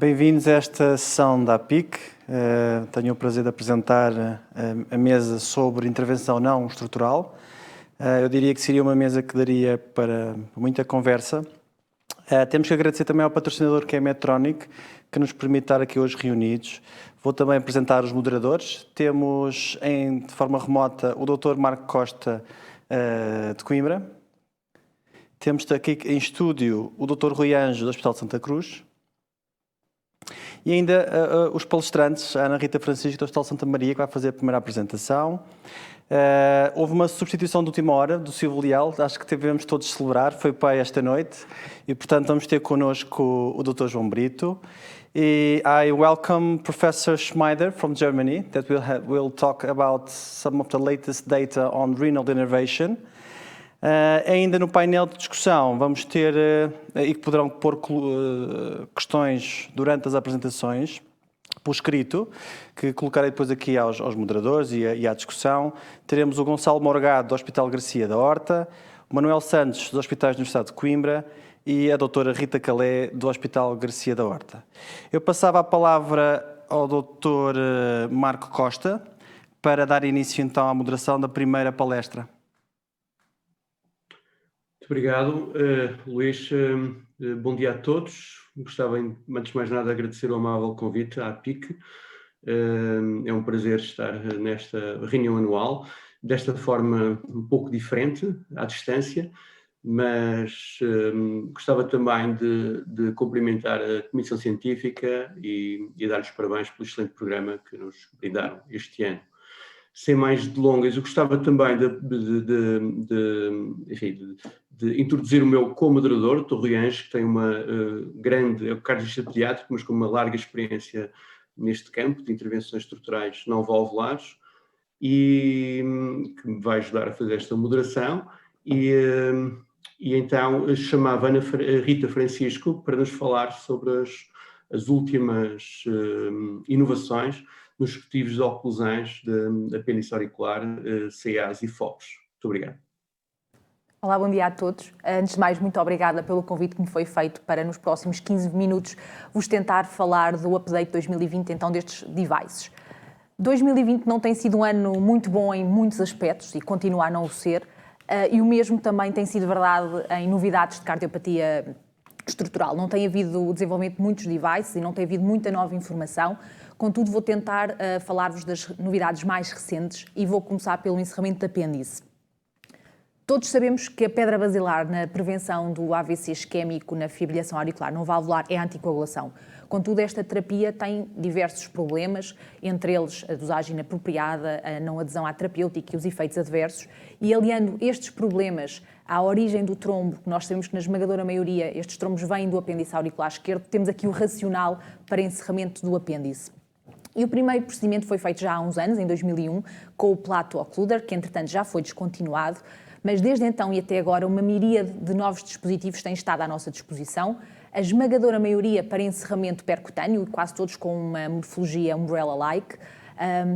Bem-vindos a esta sessão da APIC. Tenho o prazer de apresentar a mesa sobre intervenção não estrutural. Eu diria que seria uma mesa que daria para muita conversa. Temos que agradecer também ao patrocinador que é a Medtronic, que nos permite estar aqui hoje reunidos. Vou também apresentar os moderadores. Temos de forma remota o Dr. Marco Costa, de Coimbra. Temos aqui em estúdio o Dr. Rui Anjo, do Hospital de Santa Cruz. E ainda os palestrantes, a Ana Rita Francisco, do Hospital Santa Maria, que vai fazer a primeira apresentação. Houve uma substituição de última hora do Silvio Leal, acho que devemos todos celebrar, foi pai esta noite, e portanto vamos ter connosco o Dr. João Brito. I welcome Professor Schmeider from Germany, that will talk about some of the latest data on renal denervation. Ainda no painel de discussão vamos ter, e que poderão pôr questões durante as apresentações, por escrito, que colocarei depois aqui aos moderadores e à discussão. Teremos o Gonçalo Morgado, do Hospital Garcia da Horta, o Manuel Santos, dos Hospitais do Estado de Coimbra, e a doutora Rita Calé, do Hospital Garcia da Horta. Eu passava a palavra ao doutor Marco Costa para dar início então à moderação da primeira palestra. Muito obrigado, Luís. Bom dia a todos. Gostava, antes de mais nada, de agradecer o amável convite à APIC. É um prazer estar nesta reunião anual, desta forma um pouco diferente, à distância, mas gostava também de cumprimentar a Comissão Científica e dar-lhes parabéns pelo excelente programa que nos brindaram este ano. Sem mais delongas, eu gostava também de introduzir o meu co-moderador, o Dr. Rui Anjo, que tem uma grande, é cardiologista pediátrico, mas com uma larga experiência neste campo de intervenções estruturais não valvulares, e que me vai ajudar a fazer esta moderação. E então chamava a Rita Francisco para nos falar sobre as últimas inovações nos respectivos oclusões de apêndice auricular, CAs e FOPs. Muito obrigado. Olá, bom dia a todos. Antes de mais, muito obrigada pelo convite que me foi feito para, nos próximos 15 minutos, vos tentar falar do update 2020, então, destes devices. 2020 não tem sido um ano muito bom em muitos aspectos e continua a não o ser, e o mesmo também tem sido verdade em novidades de cardiopatia estrutural. Não tem havido o desenvolvimento de muitos devices e não tem havido muita nova informação. Contudo, vou tentar falar-vos das novidades mais recentes e vou começar pelo encerramento de apêndice. Todos sabemos que a pedra basilar na prevenção do AVC isquémico na fibrilação auricular não valvular é a anticoagulação. Contudo, esta terapia tem diversos problemas, entre eles a dosagem inapropriada, a não adesão à terapêutica e os efeitos adversos, e aliando estes problemas à origem do trombo, que nós sabemos que na esmagadora maioria estes trombos vêm do apêndice auricular esquerdo, temos aqui o racional para encerramento do apêndice. E o primeiro procedimento foi feito já há uns anos, em 2001, com o Plato Occluder, que entretanto já foi descontinuado, mas desde então e até agora uma miríade de novos dispositivos têm estado à nossa disposição, a esmagadora maioria para encerramento percutâneo, quase todos com uma morfologia umbrella-like.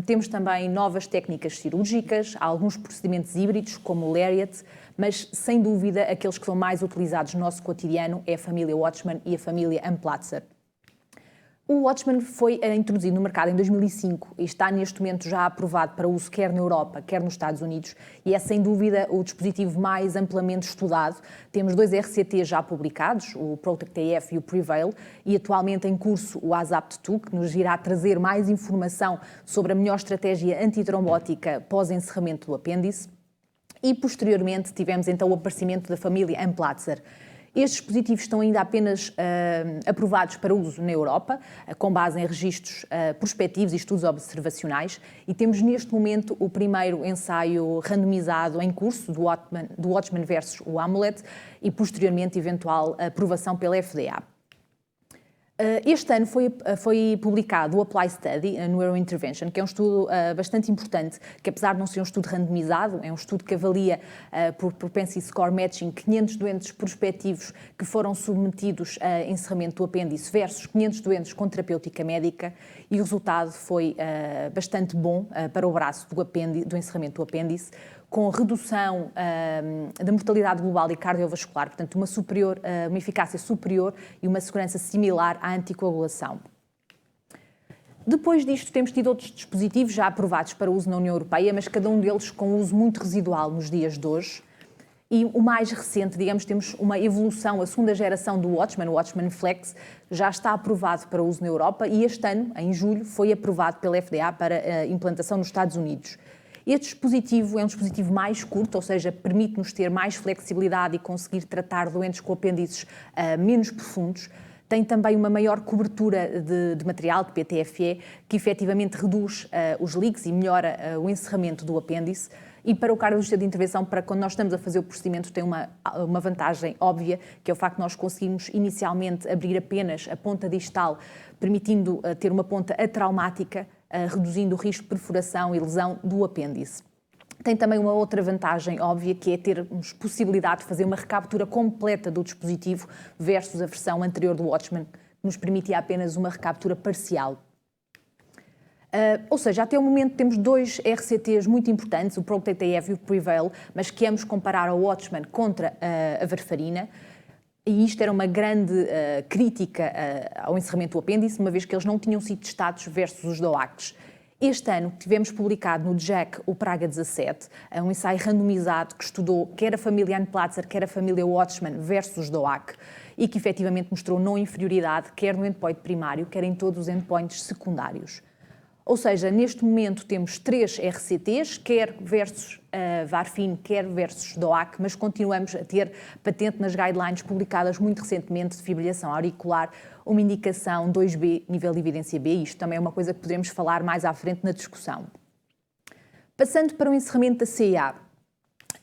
Temos também novas técnicas cirúrgicas, alguns procedimentos híbridos, como o Lariat, mas sem dúvida aqueles que são mais utilizados no nosso cotidiano é a família Watchman e a família Amplatzer. O Watchman foi introduzido no mercado em 2005 e está neste momento já aprovado para uso quer na Europa, quer nos Estados Unidos, e é sem dúvida o dispositivo mais amplamente estudado. Temos 2 RCTs já publicados, o PROTECT-AF e o PREVAIL, e atualmente em curso o ASAPT-2, que nos irá trazer mais informação sobre a melhor estratégia antitrombótica pós-encerramento do apêndice. E posteriormente tivemos então o aparecimento da família Amplatzer. Estes dispositivos estão ainda apenas aprovados para uso na Europa, com base em registros prospectivos e estudos observacionais, e temos neste momento o primeiro ensaio randomizado em curso do Watchman versus o Amulet e posteriormente eventual aprovação pela FDA. Este ano foi publicado o Apply Study, a Neurointervention, que é um estudo bastante importante, que apesar de não ser um estudo randomizado, é um estudo que avalia por propensity score matching 500 doentes prospectivos que foram submetidos a encerramento do apêndice versus 500 doentes com terapêutica médica, e o resultado foi bastante bom para o braço do encerramento do apêndice, com redução da mortalidade global e cardiovascular, portanto uma eficácia superior e uma segurança similar à anticoagulação. Depois disto, temos tido outros dispositivos já aprovados para uso na União Europeia, mas cada um deles com uso muito residual nos dias de hoje. E o mais recente, digamos, temos uma evolução, a segunda geração do Watchman, o Watchman Flex, já está aprovado para uso na Europa e este ano, em julho, foi aprovado pela FDA para implantação nos Estados Unidos. Este dispositivo é um dispositivo mais curto, ou seja, permite-nos ter mais flexibilidade e conseguir tratar doentes com apêndices menos profundos. Tem também uma maior cobertura de material, de PTFE, que efetivamente reduz os leaks e melhora o encerramento do apêndice. E para o cardiologista de intervenção, para quando nós estamos a fazer o procedimento, tem uma vantagem óbvia, que é o facto de nós conseguirmos inicialmente abrir apenas a ponta distal, permitindo ter uma ponta atraumática, reduzindo o risco de perfuração e lesão do apêndice. Tem também uma outra vantagem óbvia, que é termos possibilidade de fazer uma recaptura completa do dispositivo versus a versão anterior do Watchman, que nos permitia apenas uma recaptura parcial. Ou seja, até o momento temos dois RCTs muito importantes, o Protect-AF e o Prevail, mas que ambos comparar ao Watchman contra a varfarina. E isto era uma grande crítica ao encerramento do apêndice, uma vez que eles não tinham sido testados versus os DOACs. Este ano tivemos publicado no JACC o Praga 17, um ensaio randomizado que estudou quer a família Anplatzer, quer a família Watchman versus DOAC e que efetivamente mostrou não inferioridade quer no endpoint primário, quer em todos os endpoints secundários. Ou seja, neste momento temos 3 RCTs, quer versus Varfin, quer versus DOAC, mas continuamos a ter patente nas guidelines publicadas muito recentemente de fibrilação auricular, uma indicação 2B, nível de evidência B, isto também é uma coisa que poderemos falar mais à frente na discussão. Passando para o encerramento da CIA.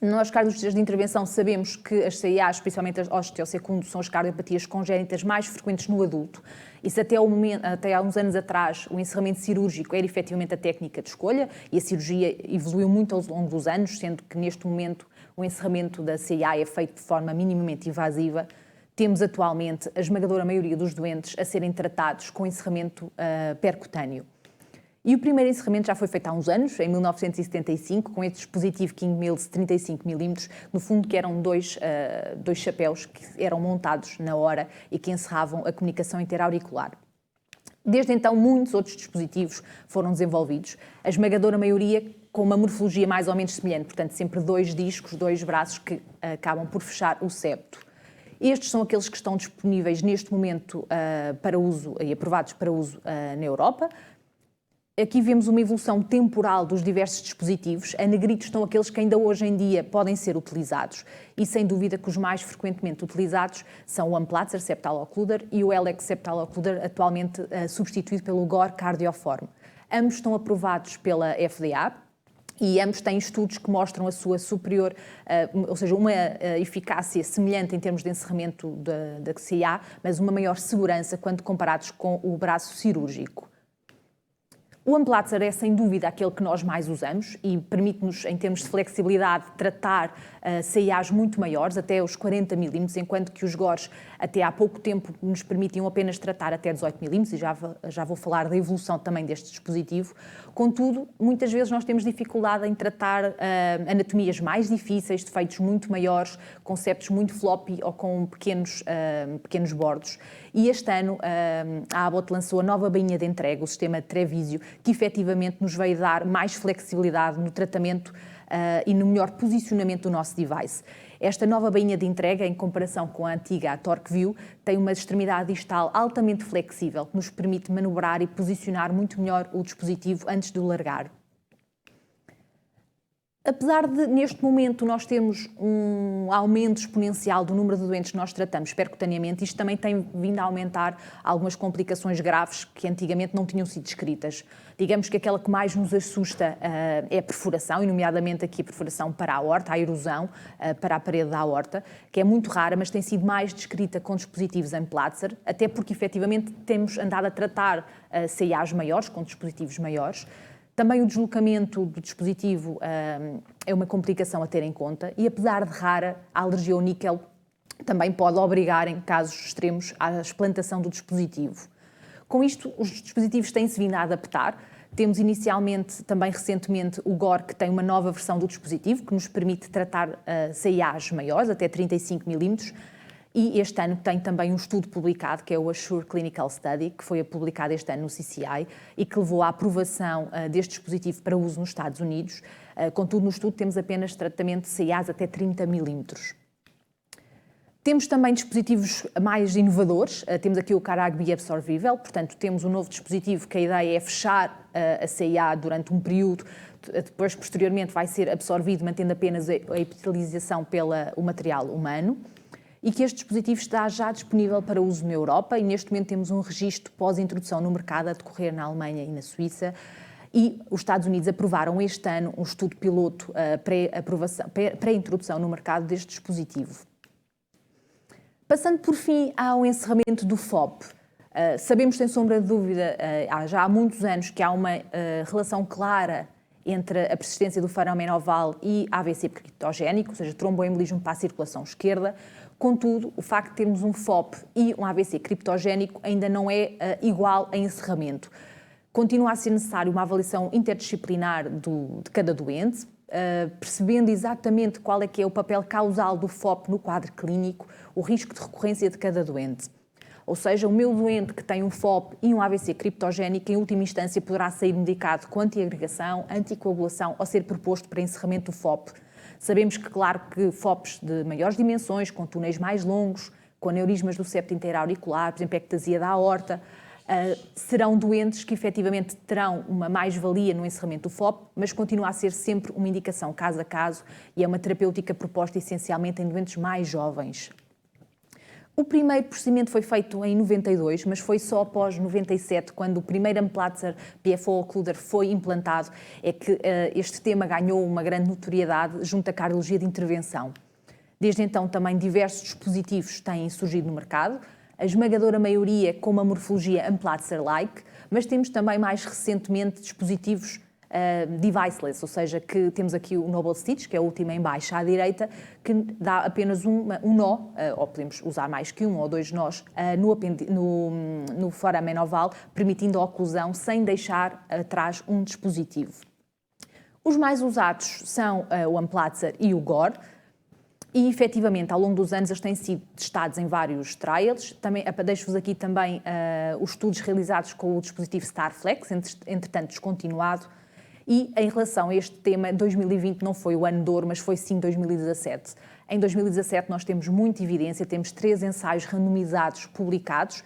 Nós, cardiologistas de intervenção, sabemos que as CIAs, especialmente as osteosecundo, são as cardiopatias congénitas mais frequentes no adulto. E se até há uns anos atrás o encerramento cirúrgico era efetivamente a técnica de escolha, e a cirurgia evoluiu muito ao longo dos anos, sendo que neste momento o encerramento da CIA é feito de forma minimamente invasiva, temos atualmente a esmagadora maioria dos doentes a serem tratados com encerramento percutâneo. E o primeiro encerramento já foi feito há uns anos, em 1975, com este dispositivo King Mills 35mm, no fundo que eram dois chapéus que eram montados na hora e que encerravam a comunicação interauricular. Desde então, muitos outros dispositivos foram desenvolvidos, a esmagadora maioria com uma morfologia mais ou menos semelhante, portanto sempre 2 discos, 2 braços que acabam por fechar o septo. Estes são aqueles que estão disponíveis neste momento para uso e aprovados para uso na Europa. Aqui vemos uma evolução temporal dos diversos dispositivos. A negrito estão aqueles que ainda hoje em dia podem ser utilizados e, sem dúvida, que os mais frequentemente utilizados são o Amplatzer Septal Occluder e o LX Septal Occluder, atualmente substituído pelo GOR Cardioform. Ambos estão aprovados pela FDA e ambos têm estudos que mostram a sua superior, ou seja, uma eficácia semelhante em termos de encerramento da CIA, mas uma maior segurança quando comparados com o braço cirúrgico. O Amplatzer é, sem dúvida, aquele que nós mais usamos e permite-nos, em termos de flexibilidade, tratar CIAs muito maiores, até os 40mm, enquanto que os GORs, até há pouco tempo, nos permitiam apenas tratar até 18mm, e já vou falar da evolução também deste dispositivo. Contudo, muitas vezes nós temos dificuldade em tratar anatomias mais difíceis, defeitos muito maiores, com septos muito floppy ou com pequenos bordos. E este ano a Abbott lançou a nova bainha de entrega, o sistema Trevisio, que efetivamente nos veio dar mais flexibilidade no tratamento e no melhor posicionamento do nosso device. Esta nova bainha de entrega, em comparação com a antiga, a TorqueView, tem uma extremidade distal altamente flexível, que nos permite manobrar e posicionar muito melhor o dispositivo antes de o largar. Apesar de, neste momento, nós termos um aumento exponencial do número de doentes que nós tratamos percutaneamente, isto também tem vindo a aumentar algumas complicações graves que antigamente não tinham sido descritas. Digamos que aquela que mais nos assusta é a perfuração, e nomeadamente aqui a perfuração para a aorta, a erosão para a parede da aorta, que é muito rara, mas tem sido mais descrita com dispositivos Amplatzer, até porque efetivamente temos andado a tratar CIAs maiores, com dispositivos maiores. Também o deslocamento do dispositivo é uma complicação a ter em conta e, apesar de rara, a alergia ao níquel também pode obrigar, em casos extremos, à explantação do dispositivo. Com isto, os dispositivos têm-se vindo a adaptar, Temos inicialmente, também recentemente, o GOR, que tem uma nova versão do dispositivo, que nos permite tratar CIAs maiores, até 35 milímetros. E este ano tem também um estudo publicado, que é o Assure Clinical Study, que foi publicado este ano no CCI e que levou à aprovação deste dispositivo para uso nos Estados Unidos. Contudo, no estudo temos apenas tratamento de CIAs até 30 milímetros. Temos também dispositivos mais inovadores. Temos aqui o Carag Biabsorvível, portanto, temos um novo dispositivo que a ideia é fechar a CIA durante um período, depois, posteriormente, vai ser absorvido, mantendo apenas a epitelização pelo material humano. E que este dispositivo está já disponível para uso na Europa e neste momento temos um registro pós-introdução no mercado a decorrer na Alemanha e na Suíça. E os Estados Unidos aprovaram este ano um estudo piloto pré-introdução no mercado deste dispositivo. Passando por fim ao encerramento do FOP. Sabemos, sem sombra de dúvida, já há muitos anos que há uma relação clara entre a persistência do fenómeno oval e AVC criptogénico, ou seja, tromboembolismo para a circulação esquerda. Contudo, o facto de termos um FOP e um AVC criptogénico ainda não é igual a encerramento. Continua a ser necessário uma avaliação interdisciplinar de cada doente, percebendo exatamente qual é que é o papel causal do FOP no quadro clínico, o risco de recorrência de cada doente. Ou seja, o meu doente que tem um FOP e um AVC criptogénico, em última instância, poderá sair medicado com antiagregação, anticoagulação ou ser proposto para encerramento do FOP. Sabemos que, claro, que FOPs de maiores dimensões, com túneis mais longos, com aneurismas do septo interauricular, por exemplo, ectasia da aorta, serão doentes que efetivamente terão uma mais-valia no encerramento do FOP, mas continua a ser sempre uma indicação caso a caso e é uma terapêutica proposta essencialmente em doentes mais jovens. O primeiro procedimento foi feito em 92, mas foi só após 97, quando o primeiro Amplatzer PFO Occluder foi implantado, é que este tema ganhou uma grande notoriedade junto à cardiologia de intervenção. Desde então, também diversos dispositivos têm surgido no mercado, a esmagadora maioria com uma morfologia Amplatzer-like, mas temos também mais recentemente dispositivos deviceless, ou seja, que temos aqui o Noble Stitch, que é o último em baixo à direita, que dá apenas um nó, ou podemos usar mais que um ou dois nós, no foramen oval, permitindo a oclusão sem deixar atrás um dispositivo. Os mais usados são o Amplatzer e o GOR, e, efetivamente, ao longo dos anos, eles têm sido testados em vários trials. Deixo-vos aqui também os estudos realizados com o dispositivo Starflex, entretanto descontinuado. E, em relação a este tema, 2020 não foi o ano de ouro, mas foi sim 2017. Em 2017 nós temos muita evidência, temos 3 ensaios randomizados publicados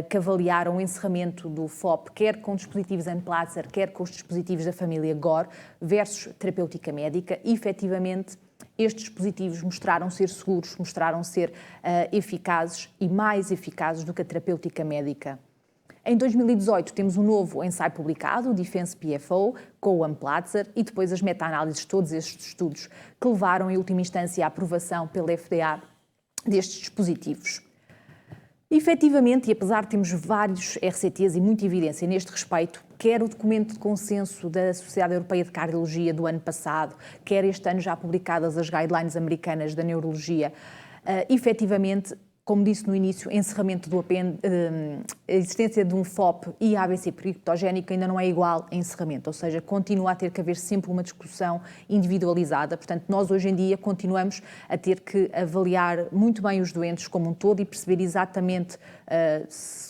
que avaliaram o encerramento do FOP, quer com dispositivos Amplatzer, quer com os dispositivos da família GOR, versus terapêutica médica, e, efetivamente, estes dispositivos mostraram ser seguros, mostraram ser eficazes e mais eficazes do que a terapêutica médica. Em 2018 temos um novo ensaio publicado, o Defense PFO, com o Amplatzer, e depois as meta-análises de todos estes estudos que levaram, em última instância, à aprovação pela FDA destes dispositivos. Efetivamente, e apesar de termos vários RCTs e muita evidência neste respeito, quer o documento de consenso da Sociedade Europeia de Cardiologia do ano passado, quer este ano já publicadas as guidelines americanas da neurologia, efetivamente, como disse no início, encerramento do a existência de um FOP e AVC criptogénico ainda não é igual a encerramento, ou seja, continua a ter que haver sempre uma discussão individualizada. Portanto, nós hoje em dia continuamos a ter que avaliar muito bem os doentes como um todo e perceber exatamente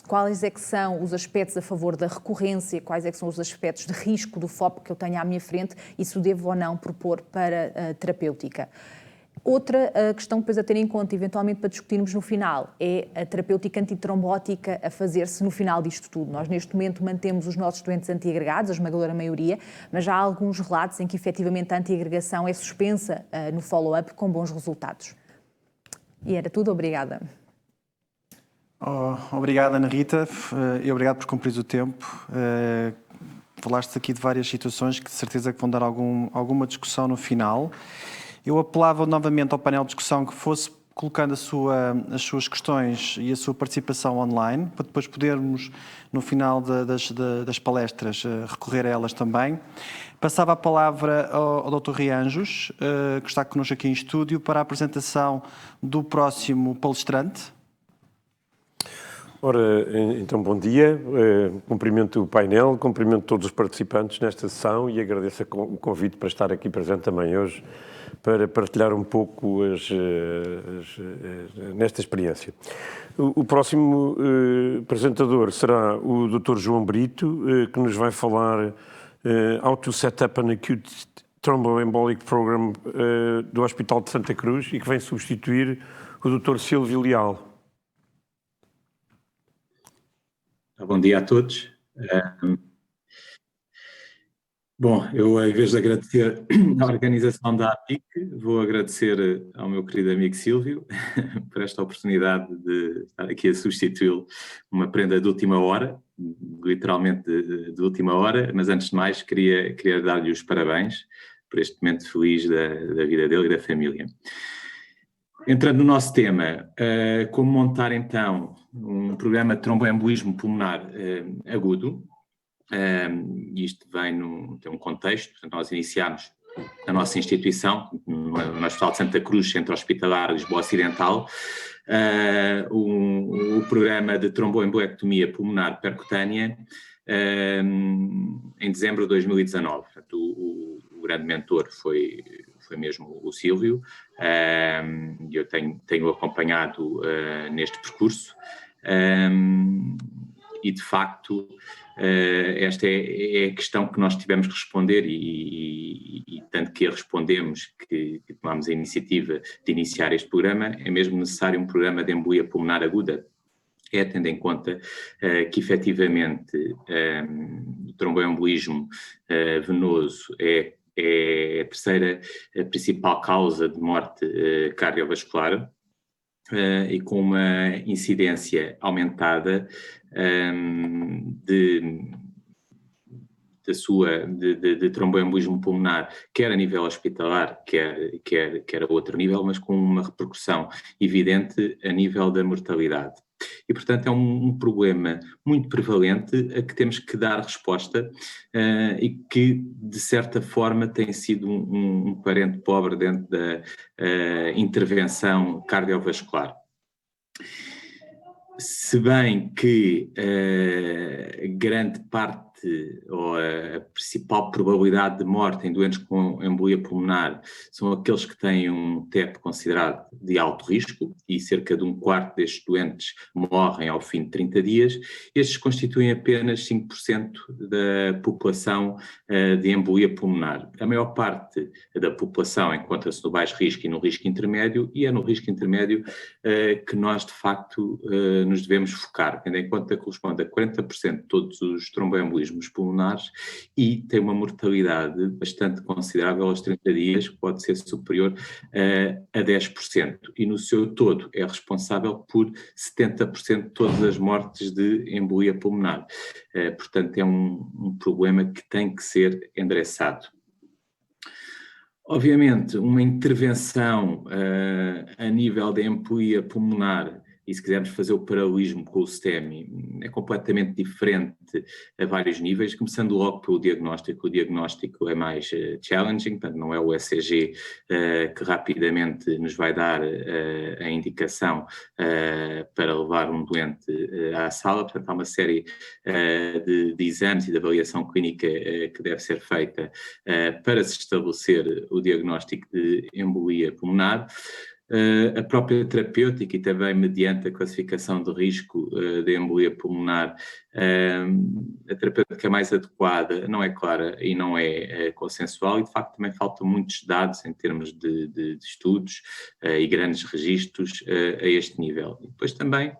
quais é que são os aspectos a favor da recorrência, quais é que são os aspectos de risco do FOP que eu tenho à minha frente e se o devo ou não propor para a terapêutica. Outra questão depois a ter em conta, eventualmente para discutirmos no final, é a terapêutica antitrombótica a fazer-se no final disto tudo. Nós neste momento mantemos os nossos doentes antiagregados, a esmagadora maioria, mas já há alguns relatos em que efetivamente a antiagregação é suspensa no follow-up com bons resultados. E era tudo, obrigada. Obrigado, Ana Rita, e obrigado por cumprir o tempo. Falaste aqui de várias situações que de certeza que vão dar alguma discussão no final. Eu apelava novamente ao painel de discussão que fosse colocando as suas questões e a sua participação online, para depois podermos, no final das palestras, recorrer a elas também. Passava a palavra ao Dr. Rianjos, que está connosco aqui em estúdio, para a apresentação do próximo palestrante. Ora, então bom dia, cumprimento o painel, cumprimento todos os participantes nesta sessão e agradeço o convite para estar aqui presente também hoje para partilhar um pouco nesta experiência. O próximo apresentador será o Dr. João Brito, que nos vai falar how to set up an acute thromboembolic program do Hospital de Santa Cruz e que vem substituir o Dr. Silvio Leal. Bom dia a todos. Bom, eu, em vez de agradecer à organização da APIC, vou agradecer ao meu querido amigo Silvio por esta oportunidade de estar aqui a substituí-lo, uma prenda de última hora, literalmente de última hora, mas antes de mais queria dar-lhe os parabéns por este momento feliz da vida dele e da família. Entrando no nosso tema, como montar então um programa de tromboembolismo pulmonar agudo. Isto tem um contexto. Portanto, nós iniciámos a nossa instituição no Hospital de Santa Cruz, Centro Hospitalar Lisboa Ocidental, o programa de tromboembolectomia pulmonar percutânea em dezembro de 2019. Portanto, o grande mentor foi mesmo o Silvio, e eu tenho acompanhado neste percurso, e de facto esta é a questão que nós tivemos que responder e tanto que a respondemos que tomámos a iniciativa de iniciar este programa. É mesmo necessário um programa de embolia pulmonar aguda, tendo em conta que efetivamente o tromboembolismo venoso é a terceira principal causa de morte cardiovascular, e com uma incidência aumentada de tromboembolismo pulmonar, quer a nível hospitalar, quer a outro nível, mas com uma repercussão evidente a nível da mortalidade. E, portanto, é um problema muito prevalente a que temos que dar resposta e que, de certa forma, tem sido um parente pobre dentro da intervenção cardiovascular. Se bem que grande parte ou a principal probabilidade de morte em doentes com embolia pulmonar são aqueles que têm um TEP considerado de alto risco, e cerca de um quarto destes doentes morrem ao fim de 30 dias. Estes constituem apenas 5% da população de embolia pulmonar. A maior parte da população encontra-se no baixo risco e no risco intermédio, e é no risco intermédio que nós, de facto, nos devemos focar, tendo em conta que corresponde a 40% de todos os tromboembolismos pulmonares e tem uma mortalidade bastante considerável aos 30 dias, que pode ser superior a 10%, e no seu todo é responsável por 70% de todas as mortes de embolia pulmonar. Portanto, é um problema que tem que ser endereçado. Obviamente, uma intervenção a nível da embolia pulmonar, e se quisermos fazer o paralelismo com o STEMI, é completamente diferente a vários níveis, começando logo pelo diagnóstico. O diagnóstico é mais challenging, portanto não é o ECG que rapidamente nos vai dar a indicação para levar um doente à sala. Portanto, há uma série de exames e de avaliação clínica que deve ser feita para se estabelecer o diagnóstico de embolia pulmonar. A própria terapêutica, e também mediante a classificação de risco de embolia pulmonar, a terapêutica mais adequada não é clara e não é consensual, e de facto também faltam muitos dados em termos de estudos e grandes registros a este nível. E depois também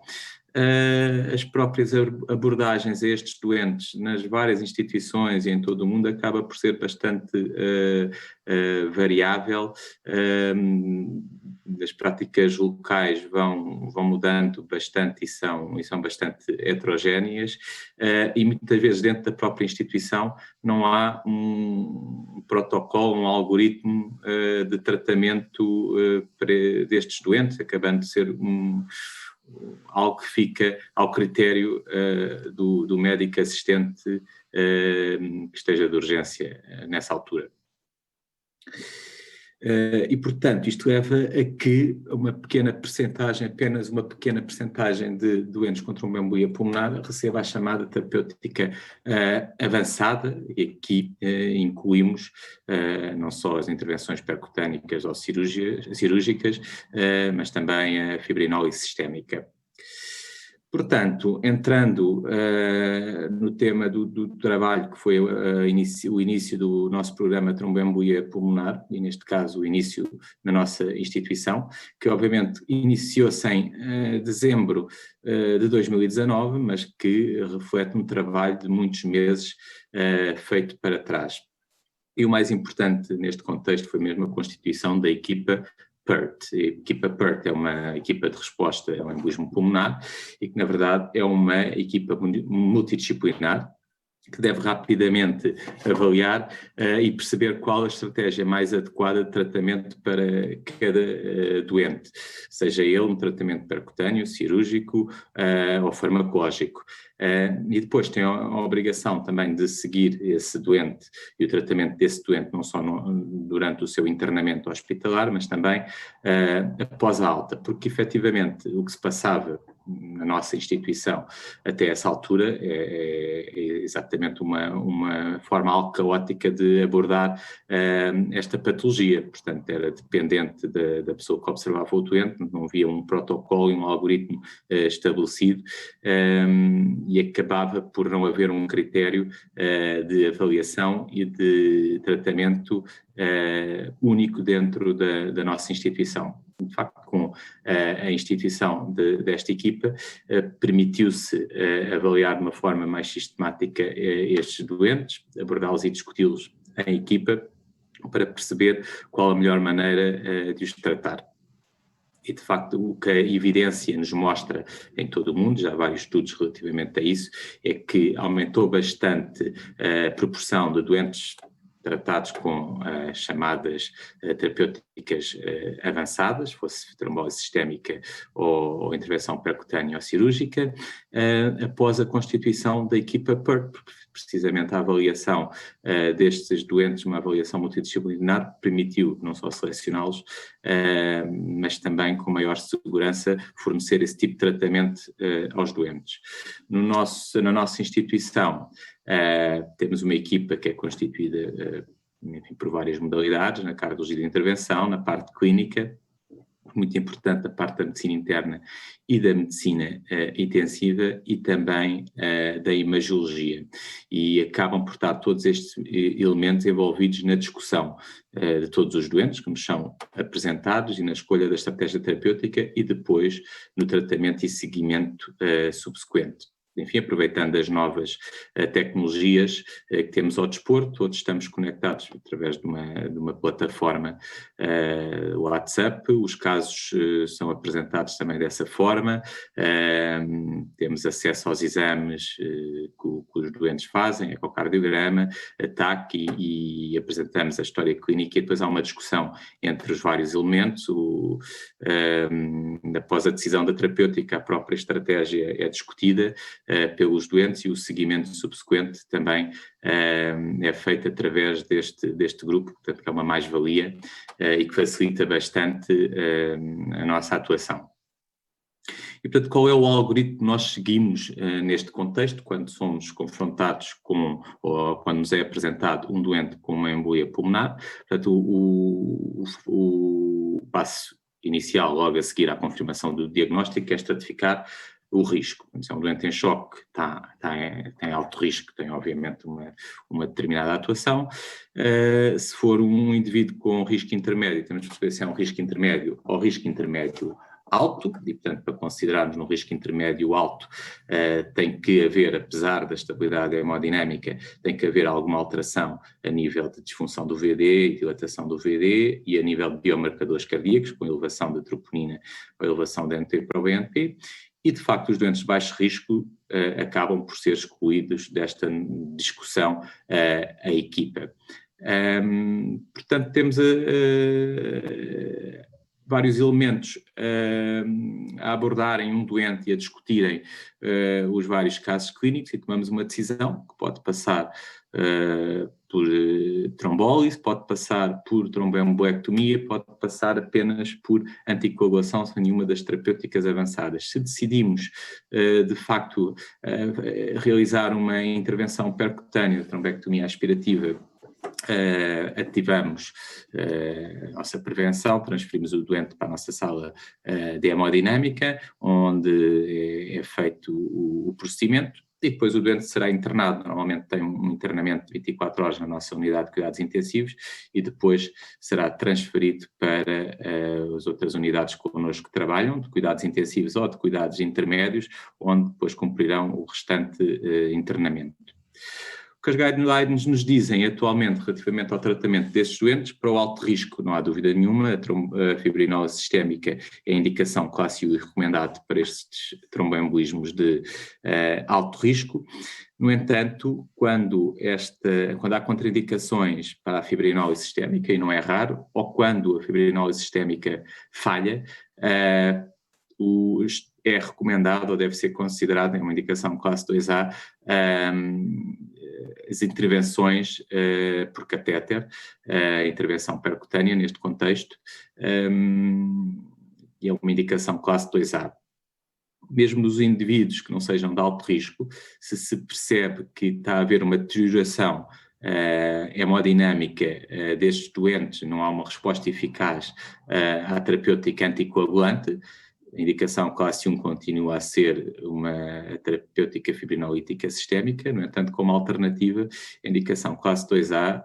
as próprias abordagens a estes doentes nas várias instituições e em todo o mundo acaba por ser bastante variável. As práticas locais vão mudando bastante e são bastante heterogéneas, e muitas vezes dentro da própria instituição não há um protocolo, um algoritmo de tratamento destes doentes, acabando de ser algo que fica ao critério do médico assistente que esteja de urgência nessa altura. E, portanto, isto leva a que apenas uma pequena percentagem de doentes com tromboembolia pulmonar receba a chamada terapêutica avançada, e aqui incluímos não só as intervenções percutânicas ou cirúrgicas, mas também a fibrinólise sistémica. Portanto, entrando no tema do trabalho, que foi o início do nosso programa Tromboembolia Pulmonar, e neste caso o início na nossa instituição, que obviamente iniciou-se em dezembro de 2019, mas que reflete um trabalho de muitos meses feito para trás. E o mais importante neste contexto foi mesmo a constituição da equipa PERT. A equipa PERT é uma equipa de resposta ao embolismo pulmonar e que, na verdade, é uma equipa multidisciplinar que deve rapidamente avaliar e perceber qual a estratégia mais adequada de tratamento para cada doente, seja ele um tratamento percutâneo, cirúrgico ou farmacológico. E depois tem a obrigação também de seguir esse doente e o tratamento desse doente não só durante o seu internamento hospitalar, mas também após a alta, porque efetivamente o que se passava na nossa instituição até essa altura é exatamente uma forma algo caótica de abordar esta patologia. Portanto, era dependente da pessoa que observava o doente, não havia um protocolo e um algoritmo estabelecido e acabava por não haver um critério de avaliação e de tratamento único dentro da nossa instituição. De facto, com a instituição desta equipa, permitiu-se avaliar de uma forma mais sistemática estes doentes, abordá-los e discuti-los em equipa para perceber qual a melhor maneira de os tratar. E, de facto, o que a evidência nos mostra em todo o mundo, já há vários estudos relativamente a isso, é que aumentou bastante a proporção de doentes tratados com chamadas terapêuticas avançadas, fosse trombose sistémica ou intervenção percutânea ou cirúrgica, após a constituição da equipa PERT, porque precisamente a avaliação destes doentes, uma avaliação multidisciplinar, permitiu não só selecioná-los, mas também com maior segurança fornecer esse tipo de tratamento aos doentes. Na nossa instituição, temos uma equipa que é constituída enfim, por várias modalidades, na cardiologia de intervenção, na parte clínica, muito importante a parte da medicina interna e da medicina intensiva e também da imagiologia. E acabam por estar todos estes elementos envolvidos na discussão de todos os doentes que nos são apresentados e na escolha da estratégia terapêutica e depois no tratamento e seguimento subsequente. Enfim, aproveitando as novas tecnologias que temos ao dispor, todos estamos conectados através de uma plataforma WhatsApp, os casos são apresentados também dessa forma, temos acesso aos exames que os doentes fazem, ecocardiograma, TAC e apresentamos a história clínica e depois há uma discussão entre os vários elementos, após a decisão da terapêutica, a própria estratégia é discutida pelos doentes e o seguimento subsequente também é feito através deste grupo, portanto que é uma mais-valia e que facilita bastante a nossa atuação. E, portanto, qual é o algoritmo que nós seguimos neste contexto, quando somos confrontados ou quando nos é apresentado um doente com uma embolia pulmonar? Portanto, o passo inicial, logo a seguir à confirmação do diagnóstico, é estratificar o risco. Se é um doente em choque, tem alto risco, tem obviamente uma determinada atuação. Se for um indivíduo com risco intermédio, temos de perceber se é um risco intermédio ou risco intermédio alto, e portanto para considerarmos no risco intermédio alto tem que haver, apesar da estabilidade hemodinâmica, tem que haver alguma alteração a nível de disfunção do VD e dilatação do VD e a nível de biomarcadores cardíacos, com elevação da troponina ou elevação da NT-proBNP, e de facto os doentes de baixo risco acabam por ser excluídos desta discussão a equipa. Portanto, temos vários elementos a abordarem um doente e a discutirem os vários casos clínicos e tomamos uma decisão que pode passar por trombólise, pode passar por tromboembolectomia, pode passar apenas por anticoagulação sem nenhuma das terapêuticas avançadas. Se decidimos, de facto, realizar uma intervenção percutânea, trombectomia aspirativa, ativamos a nossa prevenção, transferimos o doente para a nossa sala de hemodinâmica, onde é feito o procedimento, e depois o doente será internado. Normalmente tem um internamento de 24 horas na nossa unidade de cuidados intensivos e depois será transferido para as outras unidades connosco que trabalham, de cuidados intensivos ou de cuidados intermédios, onde depois cumprirão o restante internamento. O que as guidelines nos dizem atualmente relativamente ao tratamento desses doentes, para o alto risco, não há dúvida nenhuma, a fibrinose sistémica é a indicação classe U e recomendado para estes tromboembolismos de alto risco. No entanto, quando há contraindicações para a fibrinose sistémica, e não é raro, ou quando a fibrinose sistémica falha, é recomendado ou deve ser considerado, em uma indicação classe 2A, as intervenções por catéter, a intervenção percutânea neste contexto, e é uma indicação classe 2A. Mesmo nos indivíduos que não sejam de alto risco, se percebe que está a haver uma deterioração hemodinâmica destes doentes, não há uma resposta eficaz à terapêutica anticoagulante, a indicação classe 1 continua a ser uma terapêutica fibrinolítica sistémica, no entanto, como alternativa, a indicação classe 2A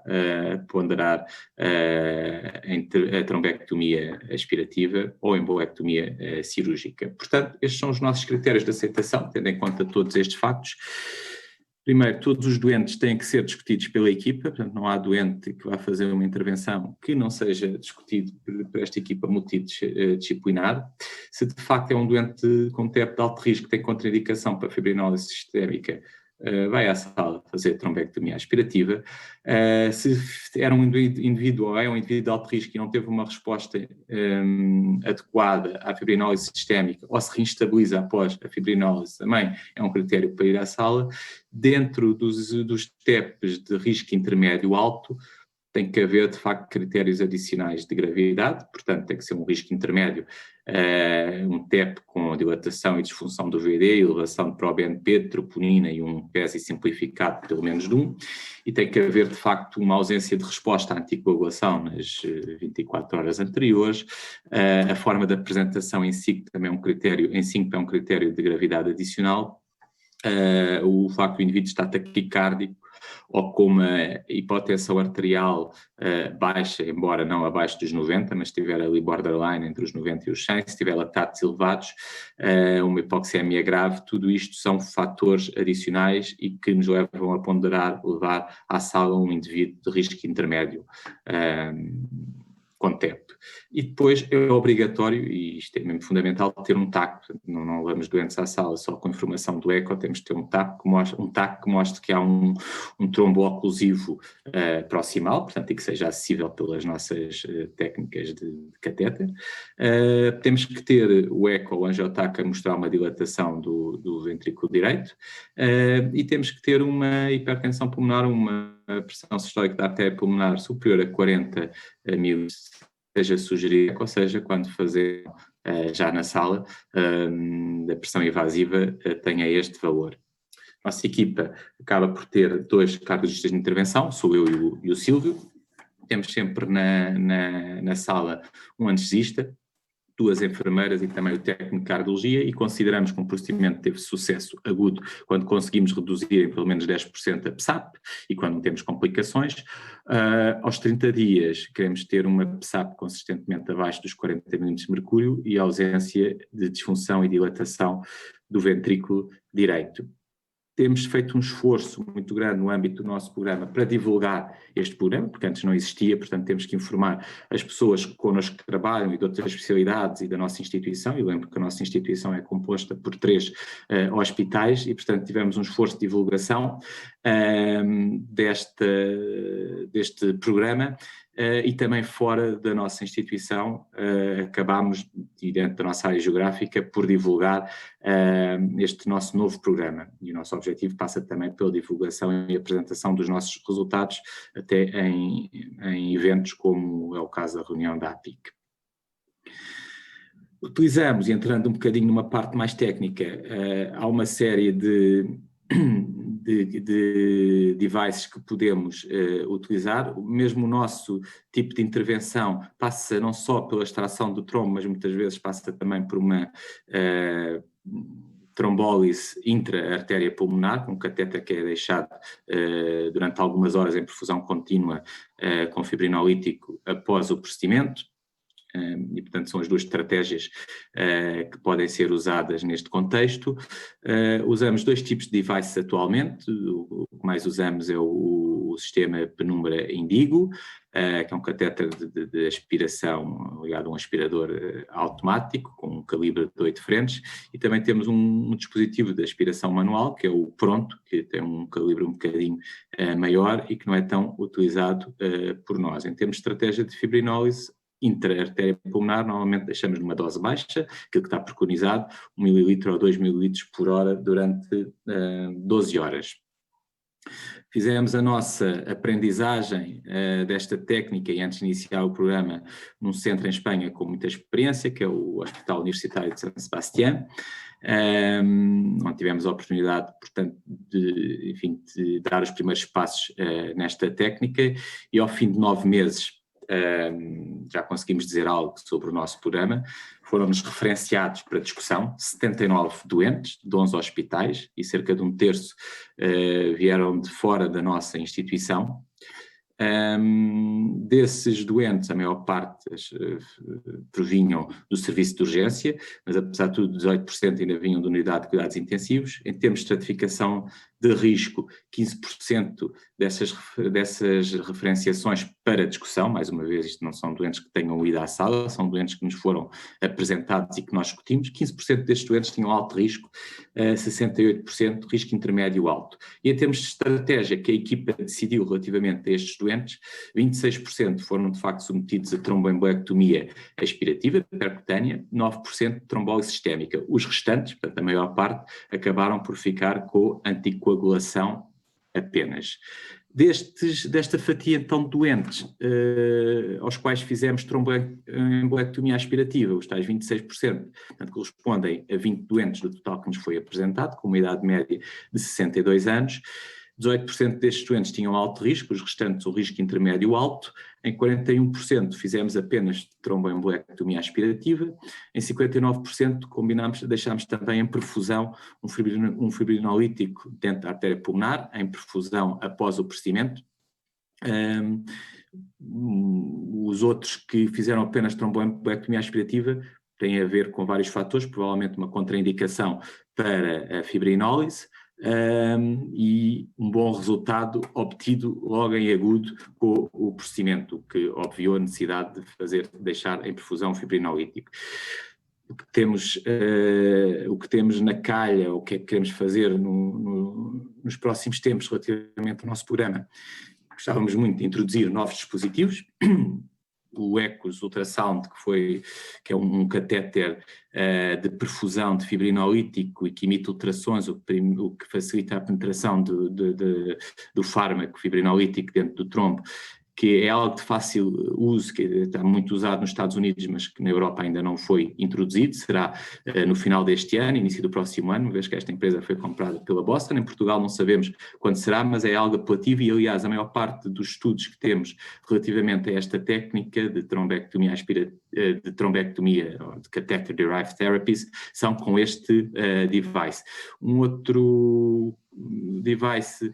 ponderar a trombectomia aspirativa ou a embolectomia cirúrgica. Portanto, estes são os nossos critérios de aceitação, tendo em conta todos estes factos. Primeiro, todos os doentes têm que ser discutidos pela equipa, portanto não há doente que vá fazer uma intervenção que não seja discutido por esta equipa multidisciplinar. Se de facto é um doente com TEP de alto risco que tem contraindicação para fibrinose sistémica, vai à sala fazer trombectomia aspirativa. Se era um indivíduo ou é um indivíduo de alto risco e não teve uma resposta adequada à fibrinose sistémica ou se reinstabiliza após a fibrinose, também é um critério para ir à sala. Dentro dos TEPs de risco intermédio alto, tem que haver, de facto, critérios adicionais de gravidade, portanto, tem que ser um risco intermédio, um TEP com dilatação e disfunção do VD, elevação de proBNP, de troponina e um PESI simplificado pelo menos de 1, e tem que haver, de facto, uma ausência de resposta à anticoagulação nas 24 horas anteriores. A forma de apresentação em si também é um critério, é um critério de gravidade adicional. O facto do indivíduo estar taquicárdico ou com uma hipotensão arterial baixa, embora não abaixo dos 90, mas estiver ali borderline entre os 90 e os 100, se tiver lactatos elevados, uma hipoxemia grave, tudo isto são fatores adicionais e que nos levam a ponderar, levar à sala um indivíduo de risco intermédio com TEP. E depois é obrigatório, e isto é mesmo fundamental, ter um TAC. Não levamos doentes à sala só com informação do ECO, temos de ter um TAC que mostre que há um trombo oclusivo proximal, portanto, e que seja acessível pelas nossas técnicas de catéter. Temos que ter o ECO, o angiotac, a mostrar uma dilatação do ventrículo direito, e temos que ter uma hipertensão pulmonar, uma pressão sistólica da artéria pulmonar superior a 40 mil, seja sugerido, ou seja, quando fazer já na sala, a pressão invasiva tenha este valor. Nossa equipa acaba por ter 2 cardiologistas de intervenção, sou eu e o Silvio. Temos sempre na sala um anestesista, 2 enfermeiras e também o técnico de cardiologia, e consideramos que um procedimento teve sucesso agudo quando conseguimos reduzir em pelo menos 10% a PSAP e quando não temos complicações. Aos 30 dias queremos ter uma PSAP consistentemente abaixo dos 40 mm de mercúrio e ausência de disfunção e dilatação do ventrículo direito. Temos feito um esforço muito grande no âmbito do nosso programa para divulgar este programa, porque antes não existia, portanto temos que informar as pessoas que connosco trabalham e de outras especialidades e da nossa instituição, e lembro que a nossa instituição é composta por 3 hospitais e, portanto, tivemos um esforço de divulgação deste programa. e também fora da nossa instituição. Acabámos, e dentro da nossa área geográfica, por divulgar este nosso novo programa. E o nosso objetivo passa também pela divulgação e apresentação dos nossos resultados, até em eventos como é o caso da reunião da APIC. Utilizamos, e entrando um bocadinho numa parte mais técnica, há uma série de devices que podemos utilizar. Mesmo o nosso tipo de intervenção passa não só pela extração do trombo, mas muitas vezes passa também por uma trombólise intra-artéria pulmonar, com um catéter que é deixado durante algumas horas em perfusão contínua com fibrinolítico após o procedimento. E, portanto, são as duas estratégias que podem ser usadas neste contexto. Usamos dois tipos de devices atualmente. O que mais usamos é o sistema Penumbra Indigo, que é um catéter de aspiração ligado a um aspirador automático, com um calibre de 8 frentes, e também temos um dispositivo de aspiração manual, que é o Pronto, que tem um calibre um bocadinho maior e que não é tão utilizado por nós. Em termos de estratégia de fibrinólise intra-artéria pulmonar, normalmente deixamos numa dose baixa, aquilo que está preconizado, 1 ml ou 2 ml por hora durante 12 horas. Fizemos a nossa aprendizagem desta técnica, e antes de iniciar o programa, num centro em Espanha com muita experiência, que é o Hospital Universitário de San Sebastián, onde tivemos a oportunidade, portanto, de dar os primeiros passos nesta técnica, e ao fim de 9 meses já conseguimos dizer algo sobre o nosso programa. Foram-nos referenciados para discussão 79 doentes de 11 hospitais, e cerca de 1/3 vieram de fora da nossa instituição. Desses doentes, a maior parte provinham do serviço de urgência, mas apesar de tudo 18% ainda vinham da unidade de cuidados intensivos. Em termos de estratificação de risco, 15% dessas referenciações para discussão, mais uma vez isto não são doentes que tenham ido à sala, são doentes que nos foram apresentados e que nós discutimos. 15% destes doentes tinham alto risco, 68% risco intermédio alto. E em termos de estratégia que a equipa decidiu relativamente a estes doentes, 26% foram de facto submetidos a tromboembolectomia aspirativa, percutânea, 9% de trombólise sistémica. Os restantes, portanto a maior parte, acabaram por ficar com anticoagulação apenas. Desta fatia então de doentes aos quais fizemos tromboembolectomia aspirativa, os tais 26%, portanto correspondem a 20 doentes do total que nos foi apresentado, com uma idade média de 62 anos, 18% destes doentes tinham alto risco, os restantes o risco intermédio alto. Em 41% fizemos apenas tromboembolectomia aspirativa, em 59% deixámos também em perfusão um fibrinolítico dentro da artéria pulmonar, em perfusão após o procedimento. Os outros que fizeram apenas tromboembolectomia aspirativa têm a ver com vários fatores, provavelmente uma contraindicação para a fibrinólise, e um bom resultado obtido logo em agudo com o procedimento, que obviou a necessidade de deixar em perfusão fibrinolítico. O que temos na calha, o que é que queremos fazer nos próximos tempos relativamente ao nosso programa? Gostávamos muito de introduzir novos dispositivos, o ECOS Ultrasound, que é um catéter de perfusão de fibrinolítico e que emite ultrassons, o que facilita a penetração do fármaco fibrinolítico dentro do trombo, que é algo de fácil uso, que está muito usado nos Estados Unidos, mas que na Europa ainda não foi introduzido. Será no final deste ano, início do próximo ano, uma vez que esta empresa foi comprada pela Boston. Em Portugal não sabemos quando será, mas é algo apelativo, e aliás a maior parte dos estudos que temos relativamente a esta técnica de trombectomia de catheter derived therapies são com este device. Um outro device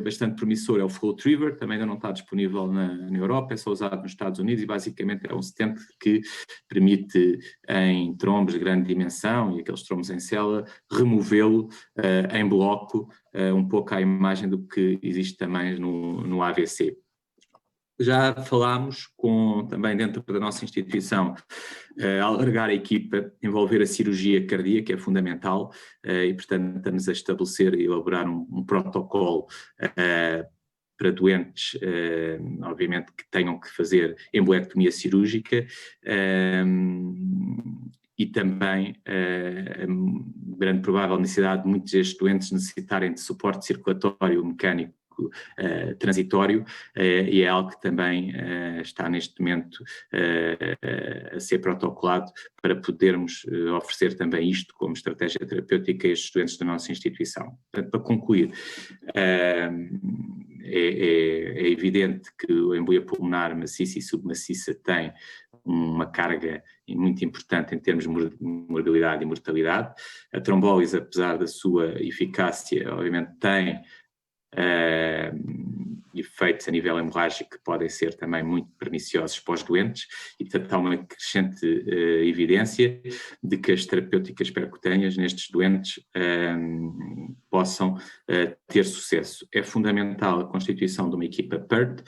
bastante promissor é o FlowTriever, também ainda não está disponível na Europa, é só usado nos Estados Unidos, e basicamente é um stent que permite em trombos de grande dimensão e aqueles trombos em célula removê-lo em bloco, um pouco à imagem do que existe também no AVC. Já falámos também dentro da nossa instituição, alargar a equipa, envolver a cirurgia cardíaca, é fundamental, e portanto estamos a estabelecer e elaborar um protocolo para doentes, obviamente, que tenham que fazer embolectomia cirúrgica, e também a grande provável necessidade de muitos destes doentes necessitarem de suporte circulatório mecânico transitório, e é algo que também está neste momento a ser protocolado para podermos oferecer também isto como estratégia terapêutica a estes doentes da nossa instituição. Portanto, para concluir, é evidente que a embolia pulmonar maciça e submaciça tem uma carga muito importante em termos de morbilidade e mortalidade. A trombólise, apesar da sua eficácia, obviamente tem efeitos a nível hemorrágico que podem ser também muito perniciosos para os doentes, e portanto há uma crescente evidência de que as terapêuticas percutâneas nestes doentes possam ter sucesso. É fundamental a constituição de uma equipa PERT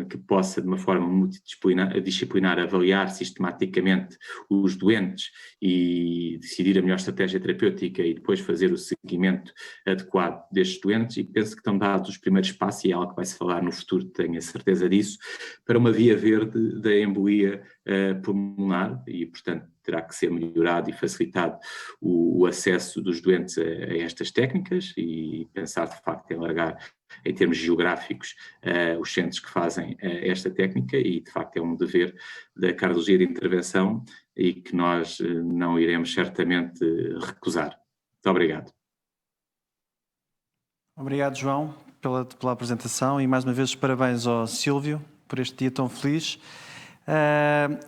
que possa, de uma forma multidisciplinar, avaliar sistematicamente os doentes e decidir a melhor estratégia terapêutica e depois fazer o seguimento adequado destes doentes, e penso que estão dados os primeiros passos, e é algo que vai-se falar no futuro, tenho a certeza disso, para uma via verde da embolia pulmonar, e portanto terá que ser melhorado e facilitado o acesso dos doentes a estas técnicas, e pensar de facto em alargar em termos geográficos os centros que fazem esta técnica, e de facto é um dever da cardiologia de intervenção e que nós não iremos certamente recusar. Muito obrigado. Obrigado, João, pela apresentação, e mais uma vez parabéns ao Silvio por este dia tão feliz.